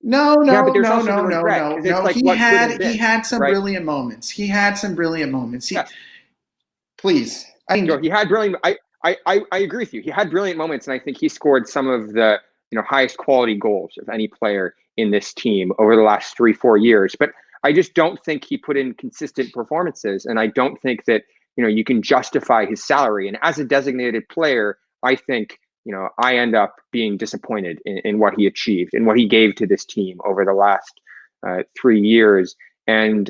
No. He had some brilliant moments. Please. He had brilliant. I agree with you. He had brilliant moments, and I think he scored some of the highest quality goals of any player in this team over the last 3-4 years. But I just don't think he put in consistent performances, and I don't think that you can justify his salary. And as a designated player, I think I end up being disappointed in what he achieved and what he gave to this team over the last 3 years. And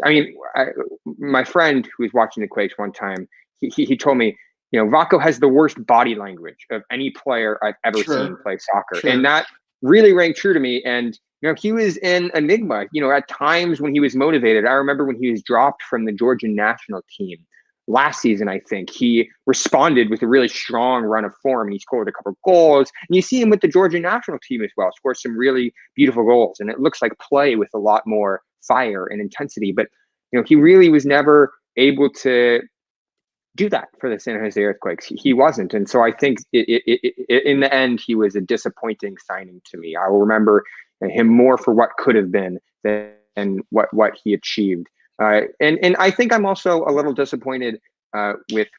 my friend who was watching the Quakes one time, he told me, Vlocko has the worst body language of any player I've ever seen play soccer. Sure. And that really rang true to me. And, he was an enigma, at times when he was motivated. I remember when he was dropped from the Georgian national team last season, I think he responded with a really strong run of form. He scored a couple of goals, and you see him with the Georgian national team as well, scores some really beautiful goals. And it looks like play with a lot more fire and intensity. But, he really was never able to do that for the San Jose Earthquakes. He wasn't. And so I think in the end, he was a disappointing signing to me. I will remember him more for what could have been than what he achieved. And I think I'm also a little disappointed with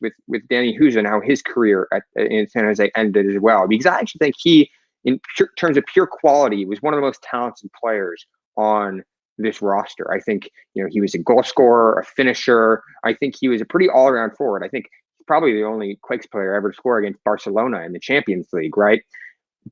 Danny Hussein, how his career in San Jose ended as well, because I actually think he, in terms of pure quality, was one of the most talented players on this roster. I think, he was a goal scorer, a finisher. I think he was a pretty all-around forward. I think he's probably the only Quakes player ever to score against Barcelona in the Champions League, right?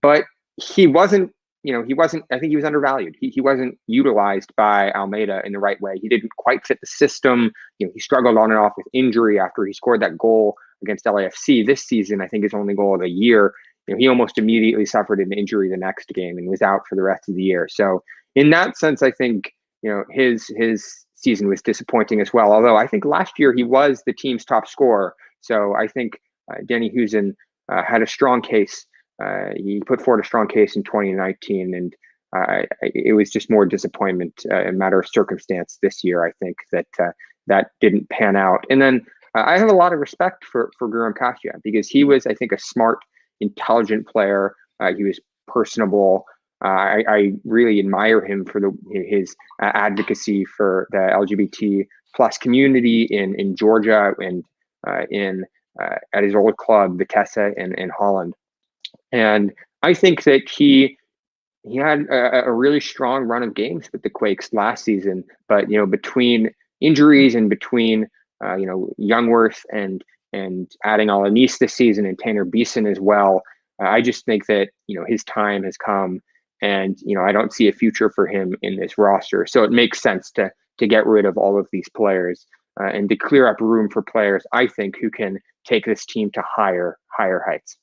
But he wasn't, I think he was undervalued. He wasn't utilized by Almeida in the right way. He didn't quite fit the system. He struggled on and off with injury after he scored that goal against LAFC this season. I think his only goal of the year. He almost immediately suffered an injury the next game and was out for the rest of the year. So in that sense, I think, his season was disappointing as well. Although I think last year he was the team's top scorer. So I think Danny Hussein had a strong case. He put forward a strong case in 2019, and it was just more disappointment, a matter of circumstance this year. I think that didn't pan out. And then I have a lot of respect for Guram Kasia, because he was, I think, a smart, intelligent player. He was personable. I really admire him for his advocacy for the LGBT plus community in Georgia and at his old club, Vitesse in Holland. And I think that he had a really strong run of games with the Quakes last season, but between injuries and between Youngworth and adding Alanis this season and Tanner Beeson as well, I just think that his time has come, and I don't see a future for him in this roster. So it makes sense to get rid of all of these players and to clear up room for players, I think, who can take this team to higher heights.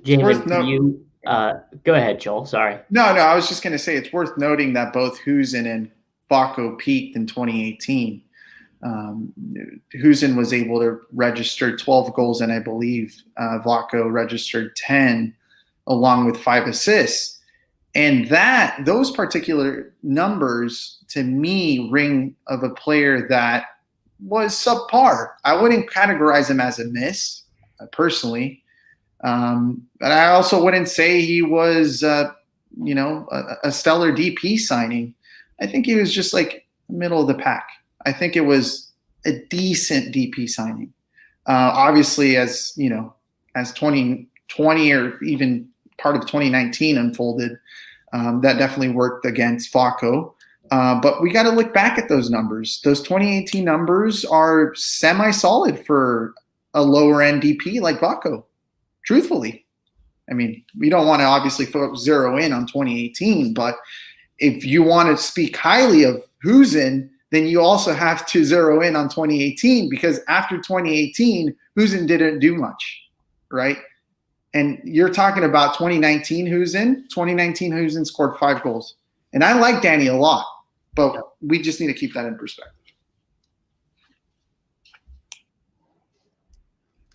Jamon, go ahead, Joel. Sorry. No, I was just going to say it's worth noting that both Hussein and Vlocko peaked in 2018. Hussein was able to register 12 goals, and I believe Vlocko registered 10, along with 5 assists. And those particular numbers, to me, ring of a player that was subpar. I wouldn't categorize him as a miss, personally. But I also wouldn't say he was, a stellar DP signing. I think he was just like middle of the pack. I think it was a decent DP signing. Obviously, as 2020 or even part of 2019 unfolded, that definitely worked against Vlocko. But we got to look back at those numbers. Those 2018 numbers are semi-solid for a lower-end DP like Vlocko. Truthfully, I mean, we don't want to obviously zero in on 2018, but if you want to speak highly of Hussein, then you also have to zero in on 2018, because after 2018, Hussein didn't do much, right? And you're talking about 2019 Hussein. 2019 Hussein scored 5 goals. And I like Danny a lot, but we just need to keep that in perspective.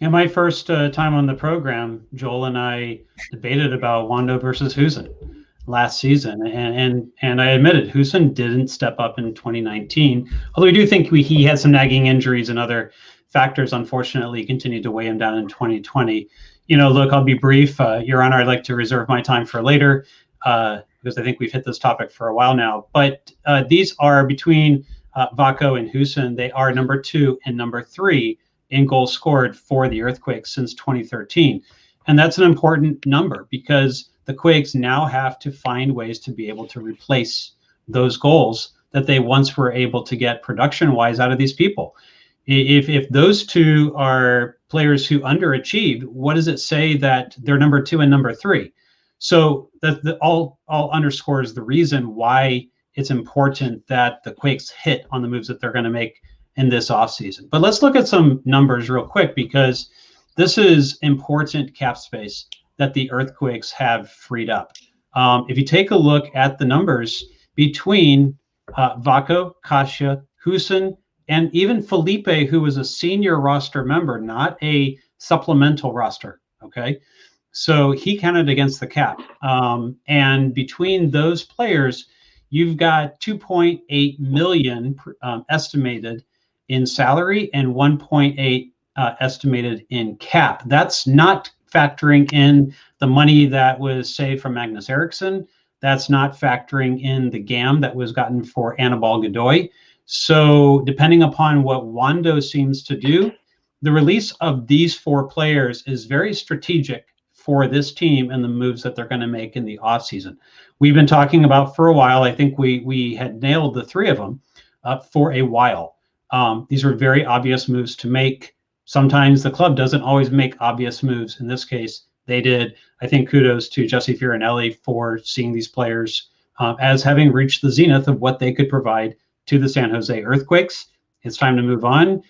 In my first time on the program, Joel and I debated about Wando versus Hussein last season, and I admitted Hussein didn't step up in 2019. Although I do think he had some nagging injuries and other factors, unfortunately, continued to weigh him down in 2020. Look, I'll be brief. Your Honor, I'd like to reserve my time for later because I think we've hit this topic for a while now. But these are between Vlocko and Hussein. They are number 2 and number 3 in goals scored for the Earthquakes since 2013. And that's an important number because the Quakes now have to find ways to be able to replace those goals that they once were able to get production-wise out of these people. If those two are players who underachieved, what does it say that they're number 2 and number 3? So that all underscores the reason why it's important that the Quakes hit on the moves that they're going to make in this offseason. But let's look at some numbers real quick, because this is important cap space that the Earthquakes have freed up. If you take a look at the numbers between Vlocko, Kasia, Hussein, and even Felipe, who was a senior roster member, not a supplemental roster, okay? So he counted against the cap. And between those players, you've got 2.8 million estimated in salary and 1.8 estimated in cap. That's not factoring in the money that was saved from Magnus Eriksson. That's not factoring in the GAM that was gotten for Anibal Godoy. So depending upon what Wando seems to do, the release of these 4 players is very strategic for this team and the moves that they're going to make in the offseason. We've been talking about for a while. I think we had nailed the three of them for a while. These are very obvious moves to make. Sometimes the club doesn't always make obvious moves. In this case, they did. I think kudos to Jesse Fiorelli for seeing these players as having reached the zenith of what they could provide to the San Jose Earthquakes. It's time to move on.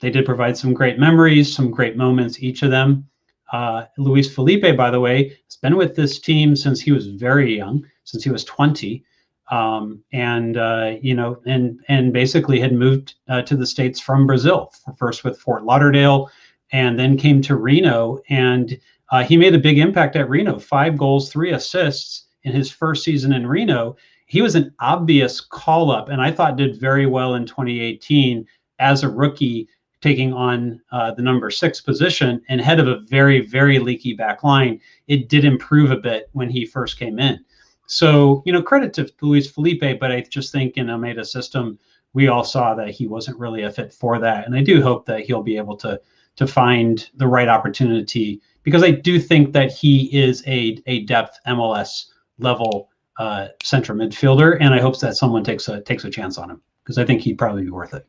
They did provide some great memories, some great moments, each of them. Luis Felipe, by the way, has been with this team since he was very young, since he was 20, and basically had moved to the States from Brazil, first with Fort Lauderdale, and then came to Reno. And he made a big impact at Reno, 5 goals, 3 assists in his first season in Reno. He was an obvious call-up, and I thought did very well in 2018 as a rookie, taking on the number 6 position and head of a very, very leaky back line. It did improve a bit when he first came in. So, credit to Luis Felipe, but I just think in Almeida's system, we all saw that he wasn't really a fit for that. And I do hope that he'll be able to find the right opportunity, because I do think that he is a depth MLS level central midfielder. And I hope that someone takes a chance on him, because I think he'd probably be worth it.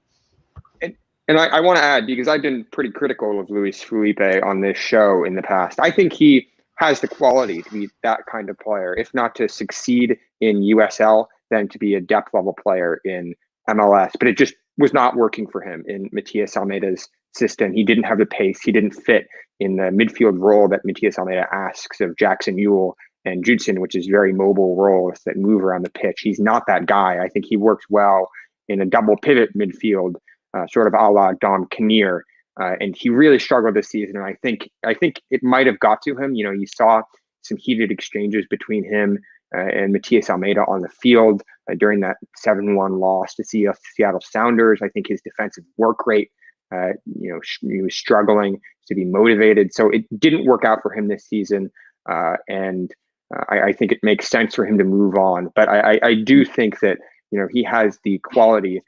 And I want to add, because I've been pretty critical of Luis Felipe on this show in the past. I think he has the quality to be that kind of player, if not to succeed in USL, then to be a depth level player in MLS. But it just was not working for him in Matias Almeida's system. He didn't have the pace. He didn't fit in the midfield role that Matias Almeida asks of Jackson Ewell and Judson, which is very mobile roles that move around the pitch. He's not that guy. I think he works well in a double pivot midfield, sort of a la Dom Kinnear, and he really struggled this season. And I think it might have got to him. You saw some heated exchanges between him and Matias Almeida on the field during that 7-1 loss to Seattle Sounders. I think his defensive work rate, he was struggling to be motivated. So it didn't work out for him this season, and I think it makes sense for him to move on. But I do think that he has the quality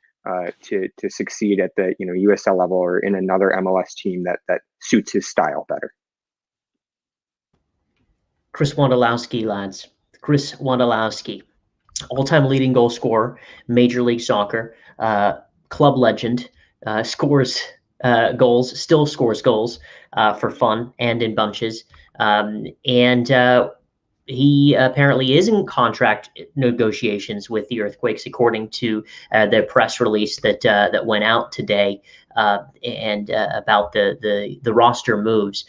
to succeed at the USL level or in another MLS team that suits his style better. Chris Wondolowski, lads. Chris Wondolowski, all-time leading goal scorer, Major League Soccer, club legend, scores goals, still scores goals for fun and in bunches. He apparently is in contract negotiations with the Earthquakes, according to the press release that went out today, and about the roster moves.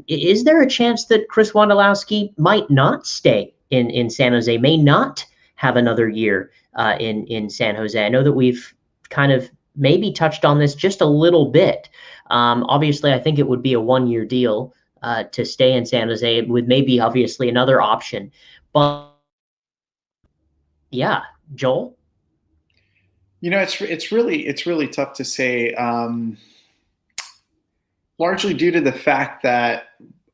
Is there a chance that Chris Wondolowski might not stay in San Jose, may not have another year in San Jose? I know that we've kind of maybe touched on this just a little bit. Obviously, I think it would be a 1-year deal to stay in San Jose, with maybe obviously another option. But yeah, Joel? It's really tough to say, largely due to the fact that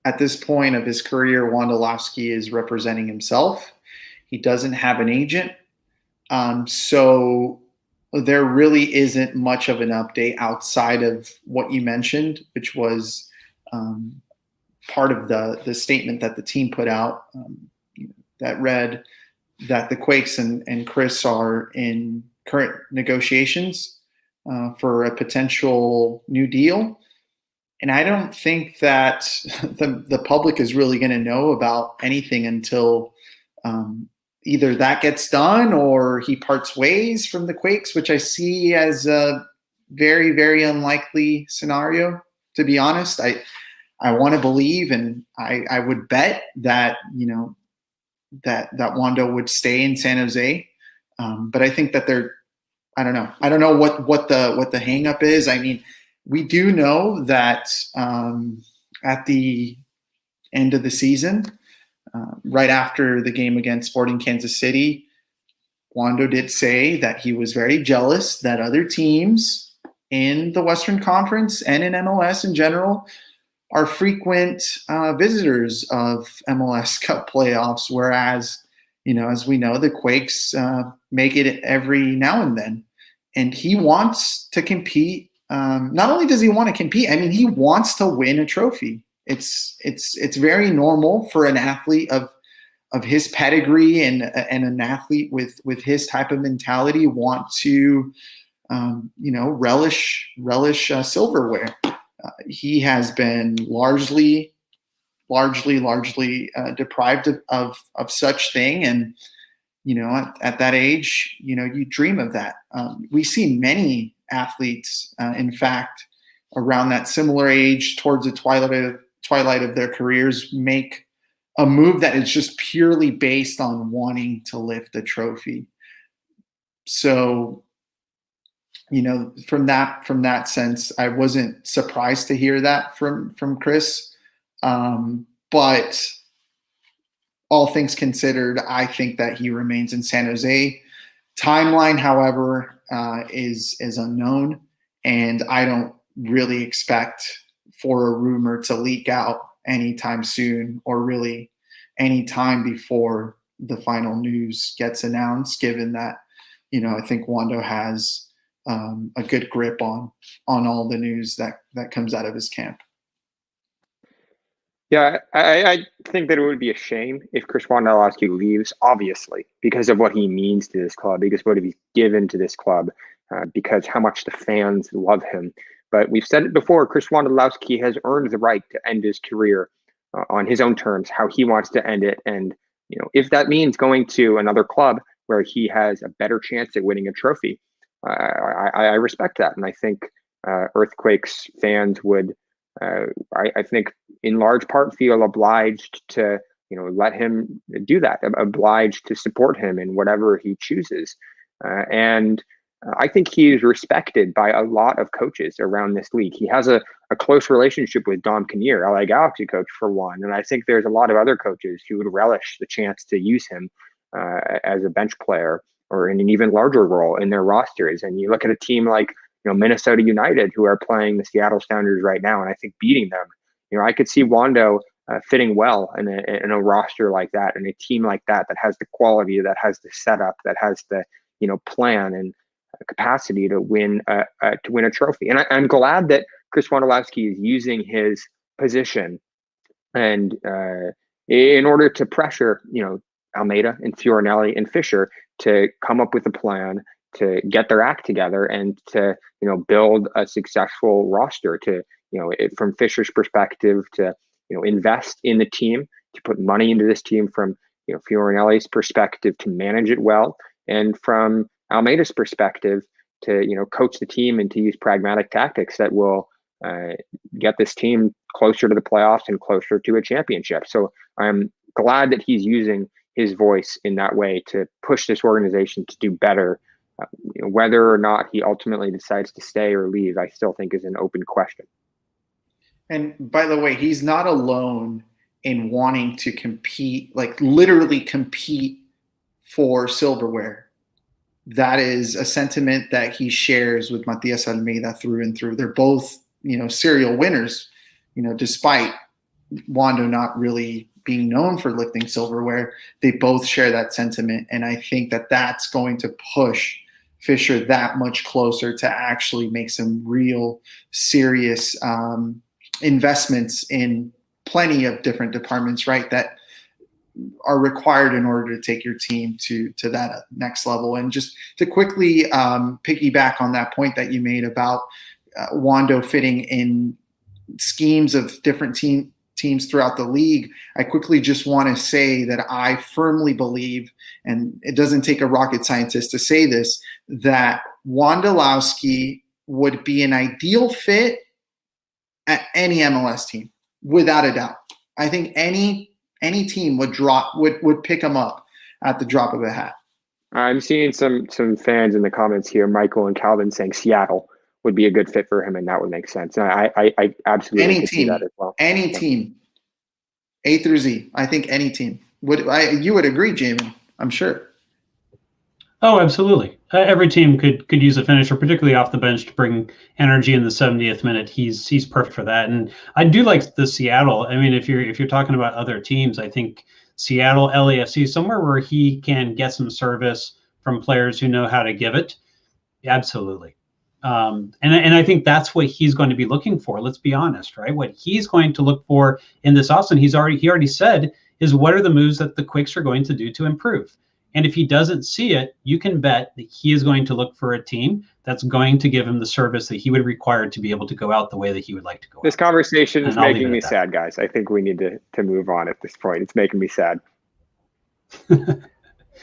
at this point of his career, Wondolowski is representing himself. He doesn't have an agent. So there really isn't much of an update outside of what you mentioned, which was part of the statement that the team put out, that read that the Quakes and Chris are in current negotiations for a potential new deal. And I don't think that the public is really going to know about anything until either that gets done or he parts ways from the Quakes, which I see as a very, very unlikely scenario, to be honest. I want to believe, and I would bet that, that Wando would stay in San Jose. But I think that I don't know. I don't know what the hang up is. I mean, we do know that at the end of the season, right after the game against Sporting Kansas City, Wando did say that he was very jealous that other teams in the Western Conference and in MLS in general are frequent visitors of MLS Cup playoffs, whereas, as we know, the Quakes make it every now and then. And he wants to compete. Not only does he want to compete, I mean, he wants to win a trophy. it's very normal for an athlete of his pedigree and an athlete with his type of mentality want to relish silverware. He has been largely deprived of such thing, and at that age, you dream of that. We see many athletes, in fact, around that similar age, towards the twilight of their careers, make a move that is just purely based on wanting to lift the trophy. So, from that sense, I wasn't surprised to hear that from Chris. But all things considered, I think that he remains in San Jose. Timeline, however, is unknown, and I don't really expect for a rumor to leak out anytime soon, or really any time before the final news gets announced, given that, I think Wondo has a good grip on all the news that comes out of his camp. Yeah, I think that it would be a shame if Chris Wondolowski leaves, obviously, because of what he means to this club, because what he's given to this club, because how much the fans love him. But we've said it before, Chris Wondolowski has earned the right to end his career on his own terms, how he wants to end it. And, if that means going to another club where he has a better chance at winning a trophy, I respect that. And I think Earthquakes fans would, I think, in large part feel obliged to, let him do that, obliged to support him in whatever he chooses. And I think he is respected by a lot of coaches around this league. He has a close relationship with Dom Kinnear, LA Galaxy coach, for one. And I think there's a lot of other coaches who would relish the chance to use him as a bench player or in an even larger role in their rosters. And you look at a team like Minnesota United, who are playing the Seattle Sounders right now, and I think beating them. I could see Wondo fitting well in a roster like that, and a team like that has the quality, that has the setup, that has the plan and capacity to win a trophy. And I'm glad that Chris Wondolowski is using his position and in order to pressure Almeida and Fiorinelli and Fisher to come up with a plan, to get their act together, and to build a successful roster, to from Fisher's perspective, to invest in the team, to put money into this team, from Fiorinelli's perspective, to manage it well, and from Almeida's perspective, to coach the team and to use pragmatic tactics that will get this team closer to the playoffs and closer to a championship. So I'm glad that he's using his voice in that way to push this organization to do better. Whether or not he ultimately decides to stay or leave, I still think is an open question. And by the way, he's not alone in wanting to compete, like literally compete for silverware. That is a sentiment that he shares with Matias Almeida through and through. They're both, serial winners, despite Wondo not really being known for lifting silverware. They both share that sentiment. And I think that that's going to push Fisher that much closer to actually make some real serious investments in plenty of different departments, right, that are required in order to take your team to that next level. And just to quickly piggyback on that point that you made about Wondo fitting in schemes of different teams throughout the league, I quickly just want to say that I firmly believe, and it doesn't take a rocket scientist to say this, that Wondolowski would be an ideal fit at any MLS team, without a doubt. I think any team would pick him up at the drop of a hat. I'm seeing some fans in the comments here, Michael and Calvin, saying Seattle would be a good fit for him, and that would make sense. And I absolutely see that as well. Any team, A through Z. I think any team you would agree, Jamon, I'm sure. Oh, absolutely. Every team could use a finisher, particularly off the bench, to bring energy in the 70th minute. He's perfect for that. And I do like the Seattle. I mean, if you're talking about other teams, I think Seattle, LAFC, somewhere where he can get some service from players who know how to give it. Absolutely. And I think that's what he's going to be looking for. Let's be honest, right? What he's going to look for in this offseason, he already said, is what are the moves that the Quakes are going to do to improve. And if he doesn't see it, you can bet that he is going to look for a team that's going to give him the service that he would require to be able to go out the way that he would like to go. This conversation is making me that. sad, guys. I think we need to move on at this point. It's making me sad.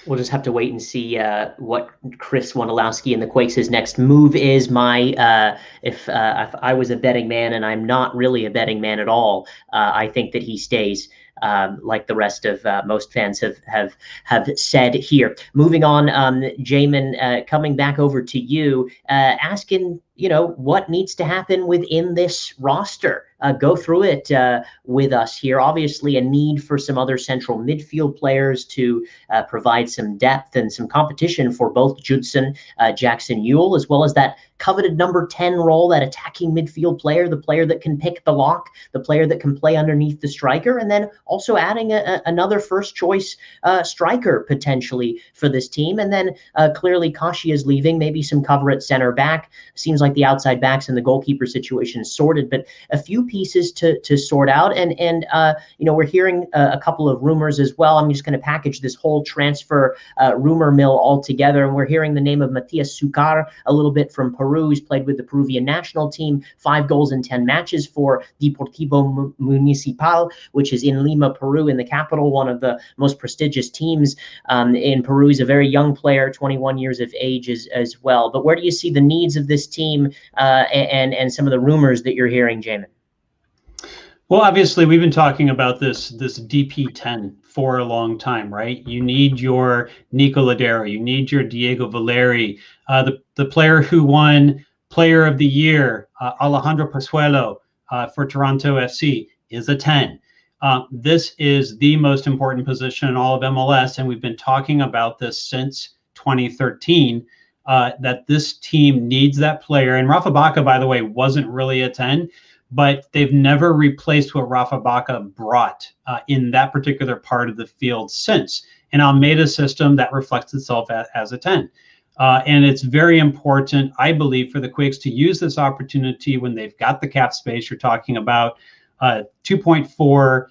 We'll just have to wait and see what Chris Wondolowski and the Quakes' next move is. If I was a betting man, and I'm not really a betting man at all, I think that he stays. Like the rest of most fans have said here. Moving on, Jamon, coming back over to you, asking, what needs to happen within this roster. Go through it with us here. Obviously, a need for some other central midfield players to provide some depth and some competition for both Judson, Jackson Ewell, as well as that coveted number 10 role, that attacking midfield player, the player that can pick the lock, the player that can play underneath the striker, and then also adding another first choice striker potentially for this team. And then clearly Kashi is leaving, maybe some cover at center back. Seems like the outside backs and the goalkeeper situation is sorted, but a few pieces to sort out. And we're hearing a couple of rumors as well. I'm just going to package this whole transfer rumor mill all together. And we're hearing the name of Matias Sucar a little bit from Peru. He's played with the Peruvian national team, 5 goals in 10 matches for Deportivo Municipal, which is in Lima, Peru, in the capital, one of the most prestigious teams in Peru. He's a very young player, 21 years of age as well. But where do you see the needs of this team and some of the rumors that you're hearing, Jamon? Well, obviously, we've been talking about this DP10 for a long time, right? You need your Nico Ladero, you need your Diego Valeri, the player who won Player of the Year, Alejandro Pozuelo for Toronto FC, is a 10. This is the most important position in all of MLS, and we've been talking about this since 2013, that this team needs that player. And Rafa Baca, by the way, wasn't really a 10, but they've never replaced what Rafa Baca brought in that particular part of the field since. An Almeida system that reflects itself as a 10. And it's very important, I believe, for the Quakes to use this opportunity when they've got the cap space. You're talking about 2.4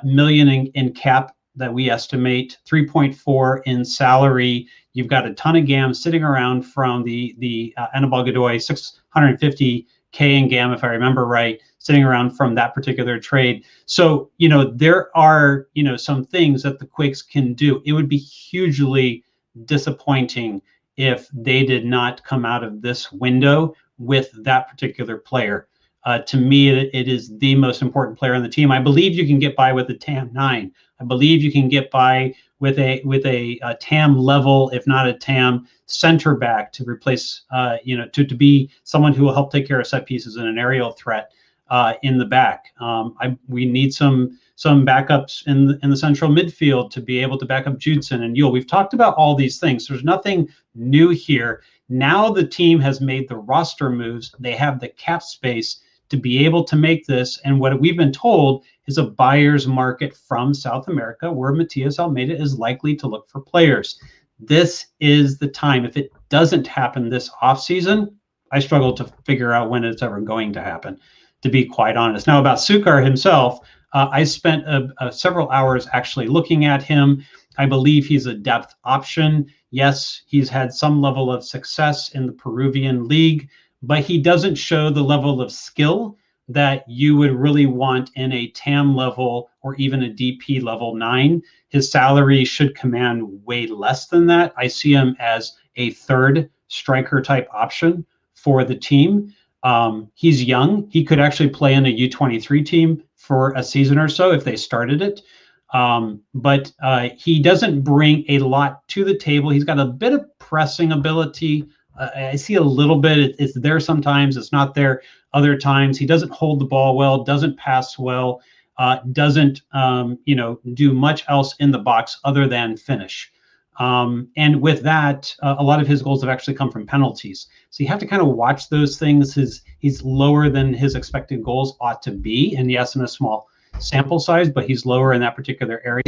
million in cap that we estimate, 3.4 in salary. You've got a ton of GAM sitting around from the Anibal Godoy, 650K in GAM, if I remember right, sitting around from that particular trade. So, there are, some things that the Quakes can do. It would be hugely disappointing if they did not come out of this window with that particular player. To me, it is the most important player on the team. I believe you can get by with a TAM 9. I believe you can get by with a TAM level, if not a TAM center back, to replace, to be someone who will help take care of set pieces and an aerial threat in the back. We need some backups in the central midfield to be able to back up Judson and Ewell. We've talked about all these things. There's nothing new here. Now the team has made the roster moves. They have the cap space to be able to make this. And what we've been told is a buyer's market from South America where Matias Almeida is likely to look for players. This is the time. If it doesn't happen this offseason, I struggle to figure out when it's ever going to happen, to be quite honest. Now, about Sucar himself, I spent several hours actually looking at him. I believe he's a depth option. Yes, he's had some level of success in the Peruvian league, but he doesn't show the level of skill that you would really want in a TAM level or even a DP level 9. His salary should command way less than that. I see him as a third striker type option for the team. He's young. He could actually play in a U23 team for a season or so if they started it. But he doesn't bring a lot to the table. He's got a bit of pressing ability. I see a little bit. It's there sometimes. It's not there other times. He doesn't hold the ball well, doesn't pass well, doesn't do much else in the box other than finish. And with that, a lot of his goals have actually come from penalties. So you have to kind of watch those things. He's lower than his expected goals ought to be. And yes, in a small sample size, but he's lower in that particular area.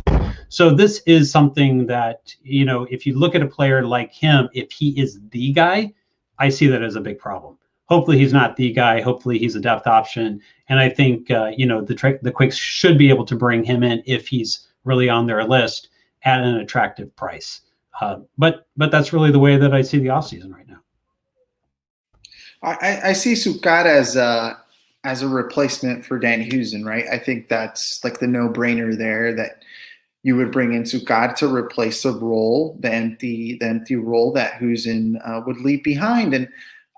So this is something that, if you look at a player like him, if he is the guy, I see that as a big problem. hopefully he's not the guy. Hopefully he's a depth option. And I think, the Quakes should be able to bring him in if he's really on their list at an attractive price. But that's really the way that I see the offseason right now. I see Sukkot as a replacement for Danny Husen, right? I think that's like the no-brainer there, that you would bring in Sukkot to replace the role, the empty role that Husen would leave behind. And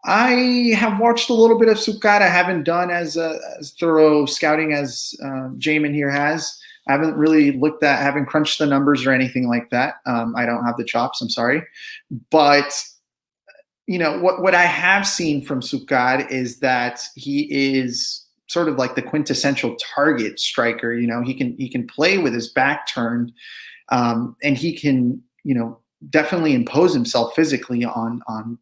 I have watched a little bit of Sukkot. I haven't done as thorough scouting as Jamon here has. I haven't really haven't crunched the numbers or anything like that. I don't have the chops, I'm sorry. But what I have seen from Sukkot is that he is sort of like the quintessential target striker. He can play with his back turned, and he can definitely impose himself physically on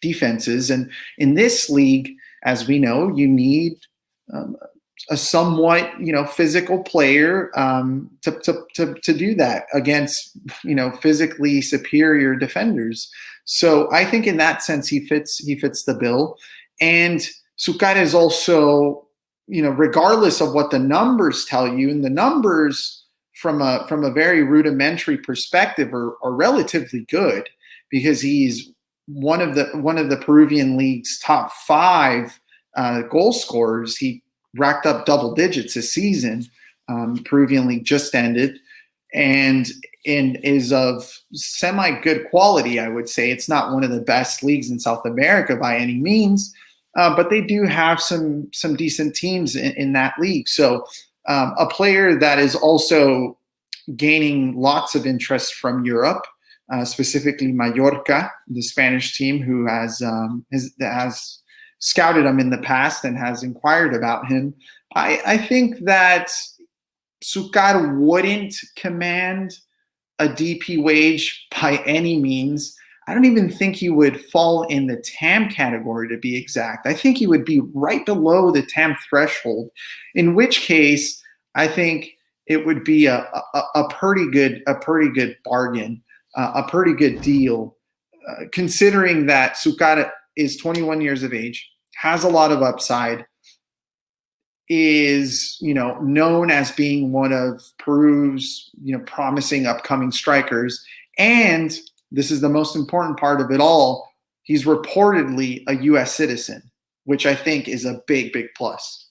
defenses. And in this league, as we know, you need a somewhat physical player to do that against physically superior defenders. So I think in that sense he fits the bill. And Sukkot is also, regardless of what the numbers tell you, and the numbers from a very rudimentary perspective are relatively good, because he's one of the Peruvian league's top 5 goal scorers. He racked up double digits this season. Peruvian league just ended, and is of semi-good quality, I would say. It's not one of the best leagues in South America by any means, but they do have some decent teams in that league. So a player that is also gaining lots of interest from Europe, specifically Mallorca, the Spanish team, who has scouted him in the past and has inquired about him. I think that Sukkot wouldn't command a DP wage by any means. I don't even think he would fall in the TAM category, to be exact. I think he would be right below the TAM threshold, in which case I think it would be a pretty good bargain, a pretty good deal, considering that Sukkot is 21 years of age, has a lot of upside, is known as being one of Peru's promising upcoming strikers, and this is the most important part of it all, he's reportedly a U.S. citizen, which I think is a big plus.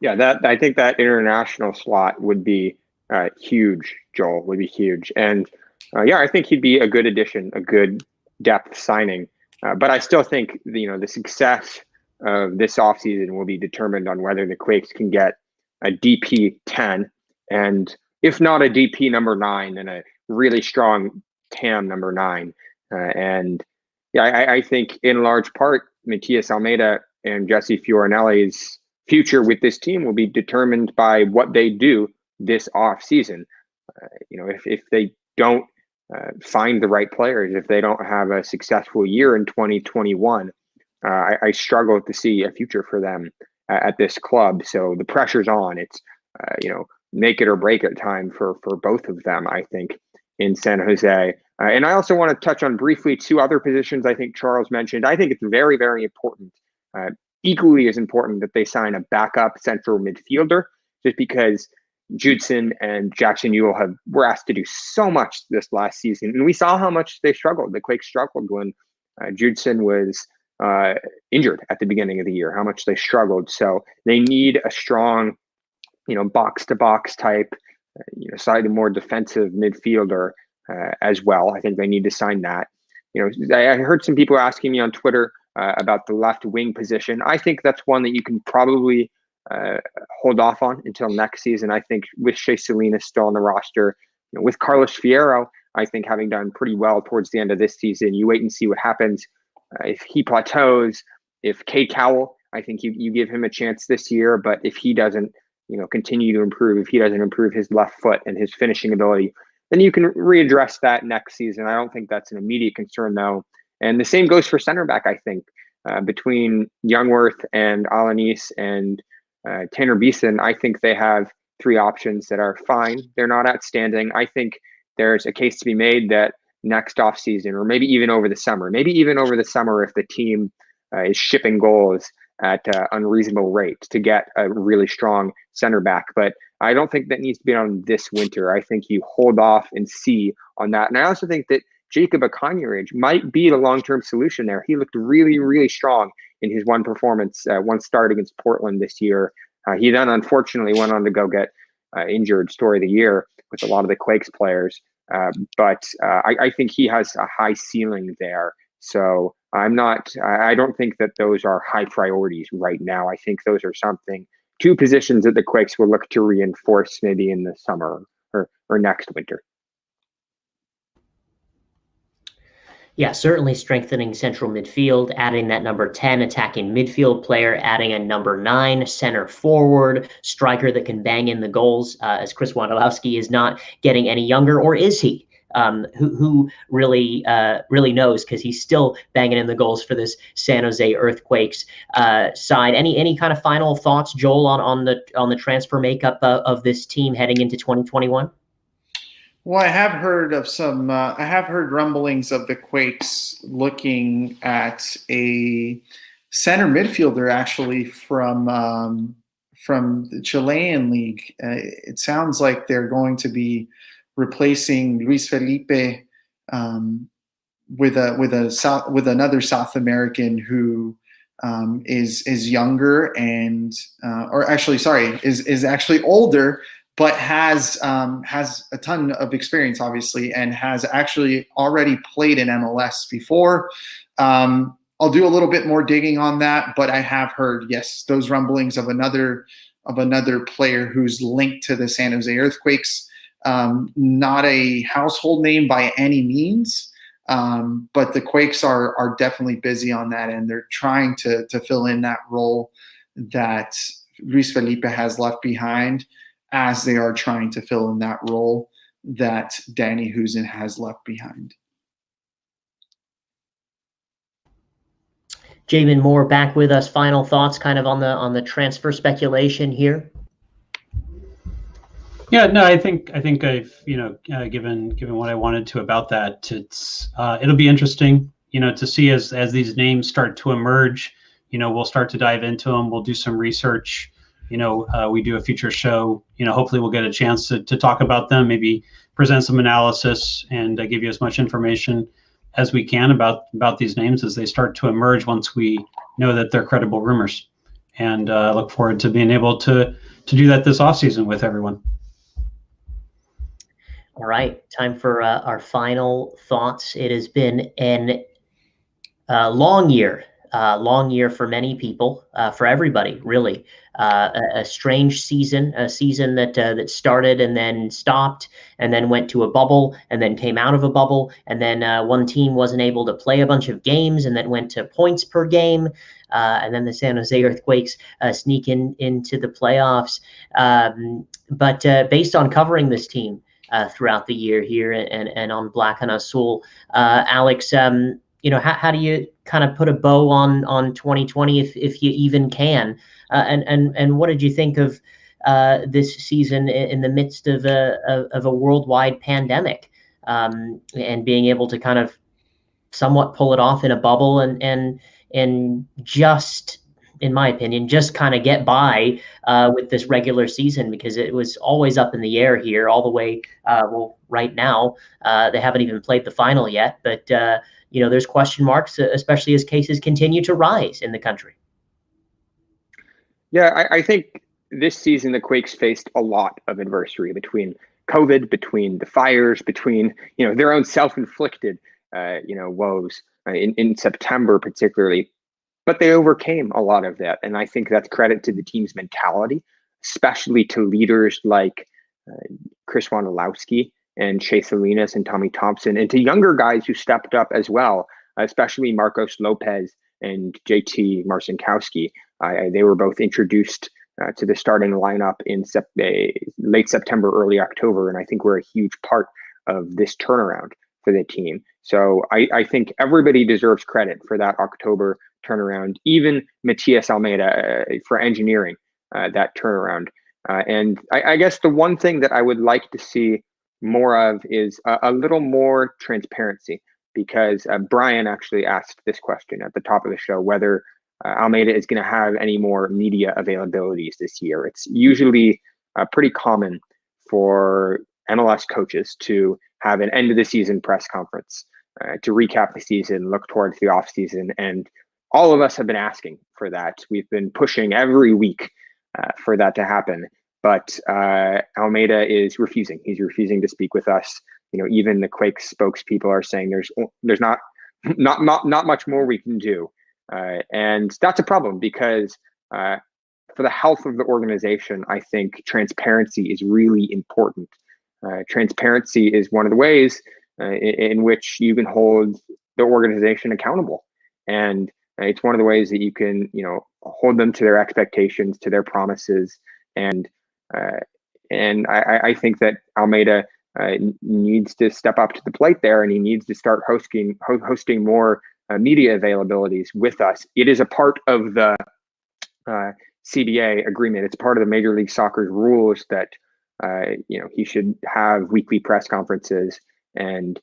Yeah, I think that international slot would be huge. Joel, would be huge, and I think he'd be a good addition, a good depth signing. But I still think the success of this offseason will be determined on whether the Quakes can get a DP 10, and if not a DP number 9, then a really strong TAM number 9. I think in large part Matias Almeida and Jesse Fiorinelli's future with this team will be determined by what they do this offseason. If they don't find the right players, if they don't have a successful year in 2021, I struggle to see a future for them at this club. So the pressure's on. It's make it or break it time for both of them, I think, in San Jose. And I also want to touch on briefly 2 other positions I think Charles mentioned. I think it's very, very important, equally as important, that they sign a backup central midfielder, just because Judson and Jackson Ewell were asked to do so much this last season. And we saw how much they struggled. The Quakes struggled when Judson was injured at the beginning of the year, how much they struggled. So they need a strong, box to box type, slightly more defensive midfielder as well. I think they need to sign that. I heard some people asking me on Twitter about the left wing position. I think that's one that you can probably hold off on until next season. I think with Shea Salinas still on the roster, with Carlos Fierro, I think having done pretty well towards the end of this season, you wait and see what happens. If he plateaus, if Cade Cowell, I think you give him a chance this year, but if he doesn't, continue to improve, if he doesn't improve his left foot and his finishing ability, then you can readdress that next season. I don't think that's an immediate concern, though. And the same goes for center back, I think. Between Youngworth and Alanis and Tanner Beeson, I think they have 3 options that are fine. They're not outstanding. I think there's a case to be made that next offseason, or maybe even over the summer. Maybe even over the summer if the team is shipping goals at unreasonable rates to get a really strong center back. But I don't think that needs to be on this winter. I think you hold off and see on that. And I also think that Jacob Akanyeridge might be the long-term solution there. He looked really, really strong in his one start against Portland this year. He then unfortunately went on to go get injured, story of the year with a lot of the Quakes players. But I think he has a high ceiling there. So I don't think that those are high priorities right now. I think those are two positions that the Quakes will look to reinforce maybe in the summer or next winter. Yeah, certainly strengthening central midfield, adding that number 10 attacking midfield player, adding a number 9 center forward, striker that can bang in the goals, as Chris Wondolowski is not getting any younger, or is he? Who really knows, because he's still banging in the goals for this San Jose Earthquakes side. Any kind of final thoughts, Joel, on the transfer makeup of this team heading into 2021? Well, I have heard of I have heard rumblings of the Quakes looking at a center midfielder actually from the Chilean league. It sounds like they're going to be replacing Luis Felipe with another South American who is younger and is actually older, but has a ton of experience, obviously, and has actually already played in MLS before. I'll do a little bit more digging on that, but I have heard, yes, those rumblings of another player who's linked to the San Jose Earthquakes. Not a household name by any means, but the Quakes are definitely busy on that, and they're trying to fill in that role that Luis Felipe has left behind, as they are trying to fill in that role that Danny Husin has left behind. Jamon Moore back with us. Final thoughts kind of on the transfer speculation here? Yeah, no, I think I've given what I wanted to about that. It'll be interesting, to see as these names start to emerge. We'll start to dive into them. We'll do some research. We do a future show. Hopefully we'll get a chance to talk about them, maybe present some analysis, and give you as much information as we can about these names as they start to emerge once we know that they're credible rumors. And look forward to being able to do that this offseason with everyone. All right, time for our final thoughts. It has been a long year for many people, for everybody, really. A strange season, a season that started and then stopped, and then went to a bubble, and then came out of a bubble, and then one team wasn't able to play a bunch of games, and then went to points per game, and then the San Jose Earthquakes sneak into the playoffs. But based on covering this team throughout the year here and on Black and Azul, Alex, how do you kind of put a bow on 2020 if you even can? And what did you think of this season in the midst of a worldwide pandemic, and being able to kind of somewhat pull it off in a bubble and just, in my opinion, just kind of get by with this regular season, because it was always up in the air here all the way. Right now they haven't even played the final yet, but there's question marks, especially as cases continue to rise in the country. Yeah, I think this season the Quakes faced a lot of adversity between COVID, between the fires, between their own self-inflicted woes in September particularly. But they overcame a lot of that, and I think that's credit to the team's mentality, especially to leaders like Chris Wondolowski and Shea Salinas and Tommy Thompson, and to younger guys who stepped up as well, especially Marcos Lopez and JT Marcinkowski. They were both introduced to the starting lineup in late September, early October, and I think we're a huge part of this turnaround for the team. So I think everybody deserves credit for that October turnaround, even Matias Almeida for engineering that turnaround. And I guess the one thing that I would like to see more of is a little more transparency, because Brian actually asked this question at the top of the show, whether Almeida is going to have any more media availabilities this year. It's usually pretty common for MLS coaches to have an end of the season press conference to recap the season, look towards the off season. And all of us have been asking for that. We've been pushing every week for that to happen. But Almeida is refusing. He's refusing to speak with us. You know, even the Quakes spokespeople are saying there's not much more we can do, and that's a problem, because for the health of the organization, I think transparency is really important. Transparency is one of the ways in which you can hold the organization accountable, and it's one of the ways that you can, you know, hold them to their expectations, to their promises, and I think that Almeida needs to step up to the plate there, and he needs to start hosting more media availabilities with us. It is a part of the CBA agreement. It's part of the Major League Soccer's rules that you know, he should have weekly press conferences and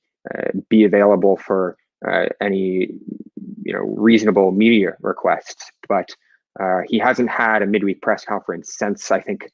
be available for any, you know, reasonable media requests. But he hasn't had a midweek press conference since, I think,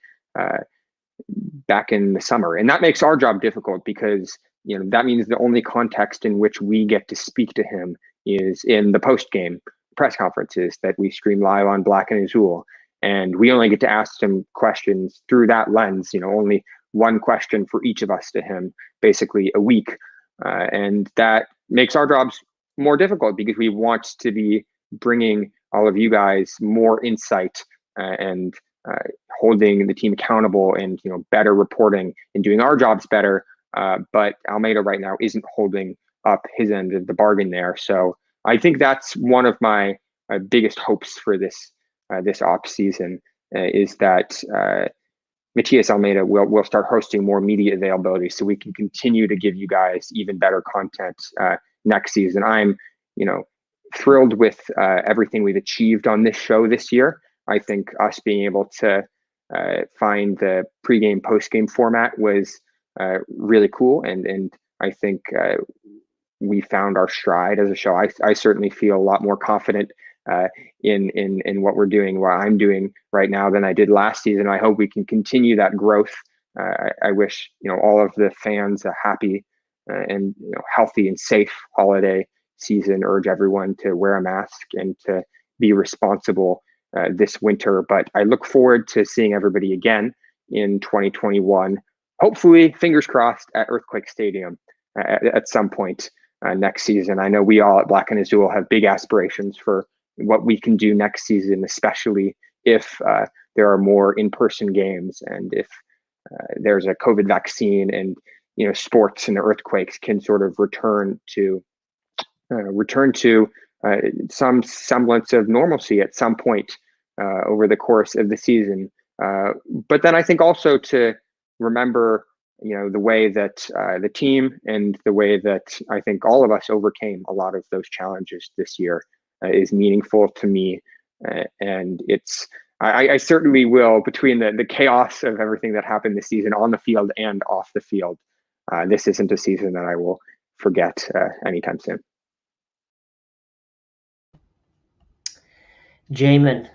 back in the summer, and that makes our job difficult, because, you know, that means the only context in which we get to speak to him is in the post-game press conferences that we stream live on Black and Azul, and we only get to ask him questions through that lens. You know, only one question for each of us to him, basically a week, and that makes our jobs more difficult, because we want to be bringing all of you guys more insight and holding the team accountable, and, you know, better reporting and doing our jobs better. But Almeida right now isn't holding up his end of the bargain there. So I think that's one of my biggest hopes for this off season, is that Matias Almeida will start hosting more media availability, so we can continue to give you guys even better content next season. I'm, you know, thrilled with everything we've achieved on this show this year. I think us being able to find the pregame, postgame format was really cool, and I think we found our stride as a show. I certainly feel a lot more confident in what we're doing, what I'm doing right now, than I did last season. I hope we can continue that growth. I wish, you know, all of the fans a happy and, you know, healthy and safe holiday season. Urge everyone to wear a mask and to be responsible this winter. But I look forward to seeing everybody again in 2021. Hopefully, fingers crossed, at Earthquake Stadium at some point next season. I know we all at Black and Azul have big aspirations for what we can do next season, especially if there are more in-person games, and if there's a COVID vaccine, and, you know, sports and the Earthquakes can sort of return to some semblance of normalcy at some point over the course of the season. But then I think also to remember, you know, the way that the team and the way that I think all of us overcame a lot of those challenges this year is meaningful to me. And I certainly will, between the chaos of everything that happened this season on the field and off the field, this isn't a season that I will forget anytime soon. Jamon,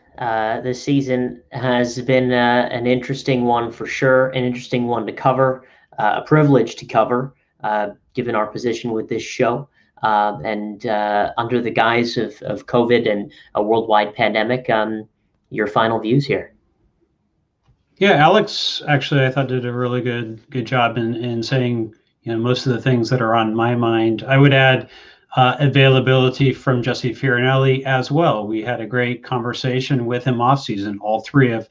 this season has been an interesting one for sure, an interesting one to cover, a privilege to cover, given our position with this show, and under the guise of COVID and a worldwide pandemic. Your final views here. Yeah, Alex actually, I thought, did a really good job in saying, you know, most of the things that are on my mind. I would add availability from Jesse Fiorinelli as well. We had a great conversation with him off season. All three of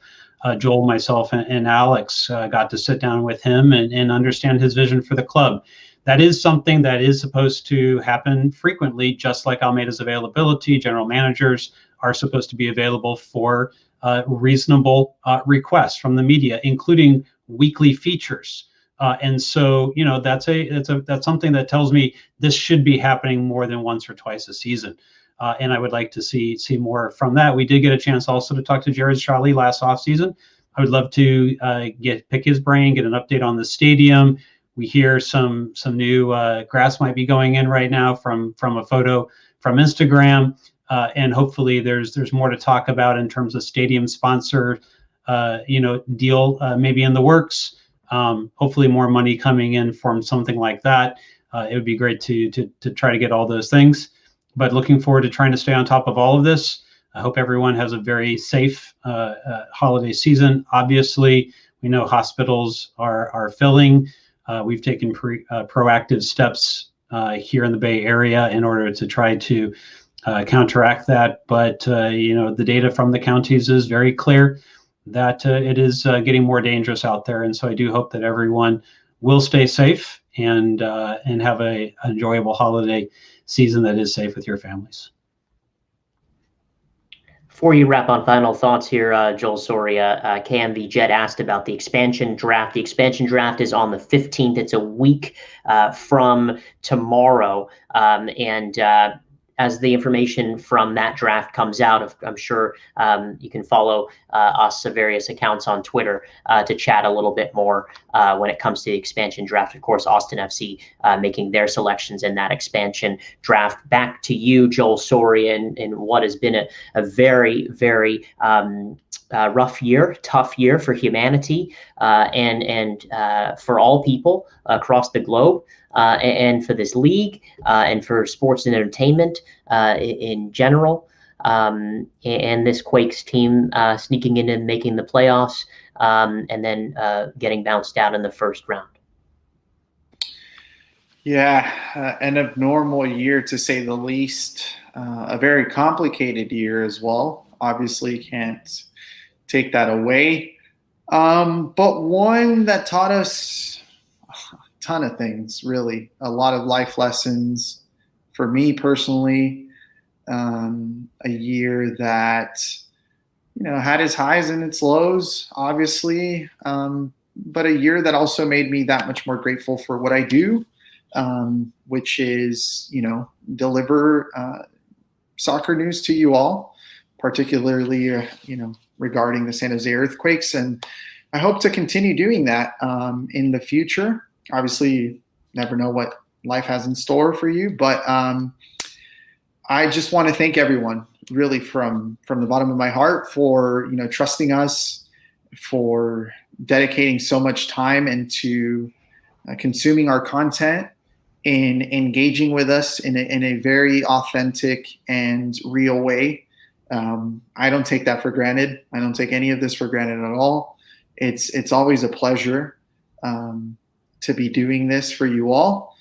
Joel, myself, and Alex got to sit down with him and understand his vision for the club. That is something that is supposed to happen frequently, just like Almeida's availability. General managers are supposed to be available for reasonable requests from the media, including weekly features. And so, you know, that's something that tells me this should be happening more than once or twice a season. And I would like to see more from that. We did get a chance also to talk to Jared Shawley last offseason. I would love to pick his brain, get an update on the stadium, We hear some new grass might be going in right now from a photo from Instagram, and hopefully there's more to talk about in terms of stadium sponsor, deal maybe in the works. Hopefully more money coming in from something like that. It would be great to try to get all those things. But looking forward to trying to stay on top of all of this. I hope everyone has a very safe holiday season. Obviously, we know hospitals are filling. We've taken proactive steps here in the Bay Area in order to try to counteract that. But the data from the counties is very clear that it is getting more dangerous out there. And so I do hope that everyone will stay safe and have a enjoyable holiday season that is safe with your families. Before you wrap on final thoughts here, Joel Soria, Cam the Jet asked about the expansion draft. The expansion draft is on the 15th. It's a week from tomorrow. As the information from that draft comes out, I'm sure you can follow us at various accounts on Twitter to chat a little bit more when it comes to the expansion draft. Of course, Austin FC making their selections in that expansion draft. Back to you, Joel Soria, in what has been a very, very rough year, tough year for humanity and for all people across the globe. And for this league and for sports and entertainment in general, and this Quakes team sneaking in and making the playoffs, and then getting bounced out in the first round. Yeah, an abnormal year to say the least. A very complicated year as well. Obviously, can't take that away. But one that taught us ton of things, really, a lot of life lessons for me personally. A year that had its highs and its lows, obviously, but a year that also made me that much more grateful for what I do, which is deliver soccer news to you all, particularly regarding the San Jose Earthquakes, and I hope to continue doing that in the future. Obviously, you never know what life has in store for you, but I just want to thank everyone, really, from the bottom of my heart, for trusting us, for dedicating so much time into consuming our content, in engaging with us in a very authentic and real way. I don't take that for granted. I don't take any of this for granted at all. It's always a pleasure to be doing this for you all.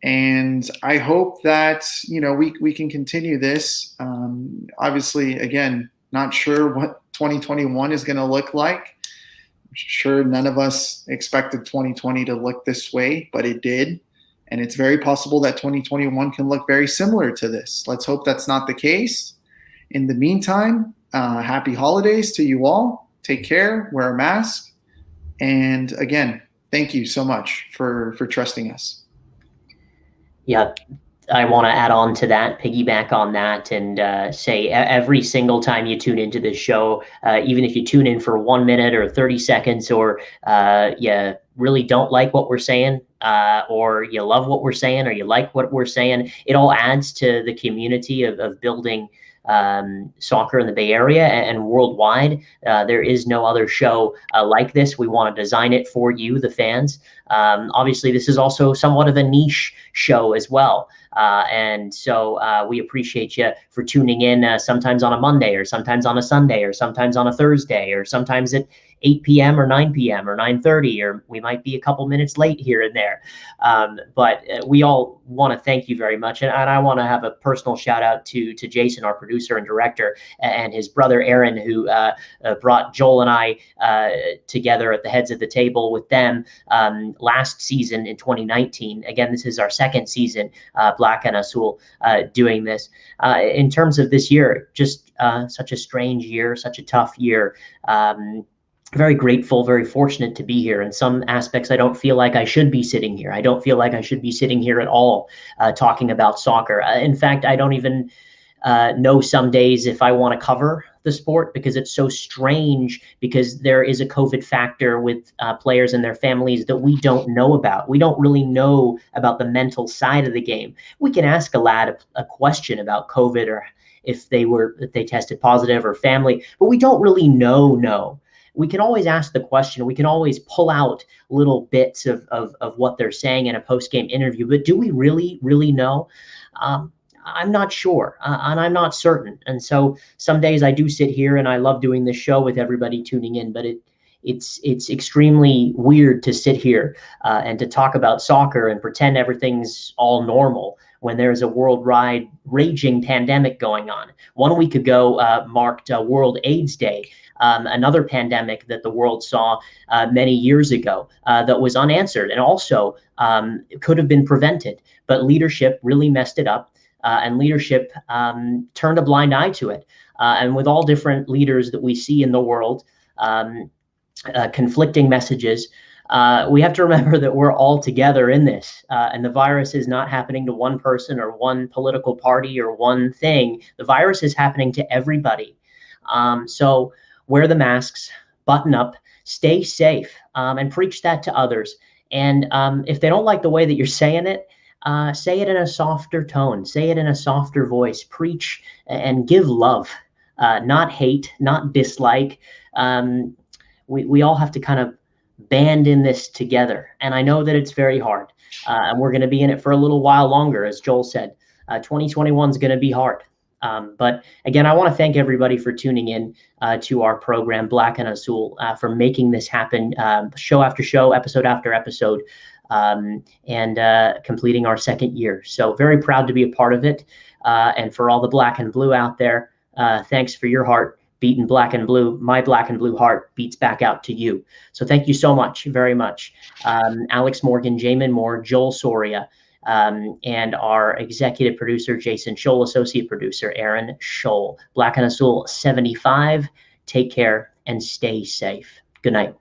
And I hope that, we can continue this. Obviously, again, not sure what 2021 is going to look like. I'm sure none of us expected 2020 to look this way, but it did. And it's very possible that 2021 can look very similar to this. Let's hope that's not the case. In the meantime, happy holidays to you all. Take care, wear a mask. And again, thank you so much for trusting us. Yeah, I want to add on to that, piggyback on that, and say every single time you tune into this show, even if you tune in for 1 minute or 30 seconds, or you really don't like what we're saying, or you love what we're saying, or you like what we're saying, it all adds to the community of building soccer in the Bay Area and worldwide. There is no other show like this. We want to design it for you, the fans. Obviously, this is also somewhat of a niche show as well. And so we appreciate you for tuning in sometimes on a Monday, or sometimes on a Sunday, or sometimes on a Thursday, or sometimes at 8 p.m. or 9 p.m. or 9:30, or we might be a couple minutes late here and there. But we all want to thank you very much. And I want to have a personal shout out to Jason, our producer and director, and his brother Aaron, who brought Joel and I together at the heads of the table with them last season in 2019. Again, this is our second season, Black and Azul, doing this. In terms of this year, just such a strange year, such a tough year. Very grateful, very fortunate to be here. In some aspects, I don't feel like I should be sitting here. I don't feel like I should be sitting here at all talking about soccer. In fact, I don't even know some days if I want to cover the sport, because it's so strange, because there is a COVID factor with players and their families that we don't know about. We don't really know about the mental side of the game. We can ask a lad a question about COVID, or if they tested positive, or family, but we don't really know. We can always ask the question. We can always pull out little bits of what they're saying in a post-game interview, but do we really know? I'm not sure, and I'm not certain. And so some days I do sit here and I love doing this show with everybody tuning in, but it's extremely weird to sit here and to talk about soccer and pretend everything's all normal when there's a worldwide raging pandemic going on. 1 week ago marked World AIDS Day, another pandemic that the world saw many years ago that was unanswered and also could have been prevented, but leadership really messed it up. And leadership turned a blind eye to it. And with all different leaders that we see in the world, conflicting messages, we have to remember that we're all together in this. And the virus is not happening to one person or one political party or one thing. The virus is happening to everybody. So wear the masks, button up, stay safe, and preach that to others. And if they don't like the way that you're saying it, say it in a softer tone, say it in a softer voice, preach and give love, not hate, not dislike. We all have to kind of band in this together. And I know that it's very hard. And we're going to be in it for a little while longer, as Joel said. 2021 is going to be hard. But again, I want to thank everybody for tuning in to our program, Black and Azul, for making this happen show after show, episode after episode. And completing our 2nd year. So very proud to be a part of it. And for all the black and blue out there, thanks for your heart beating black and blue. My black and blue heart beats back out to you. So thank you so much, very much. Alex Morgan, Jamon Moore, Joel Soria, and our executive producer, Jason Sholl, associate producer, Aaron Sholl. Black and Azul 75. Take care and stay safe. Good night.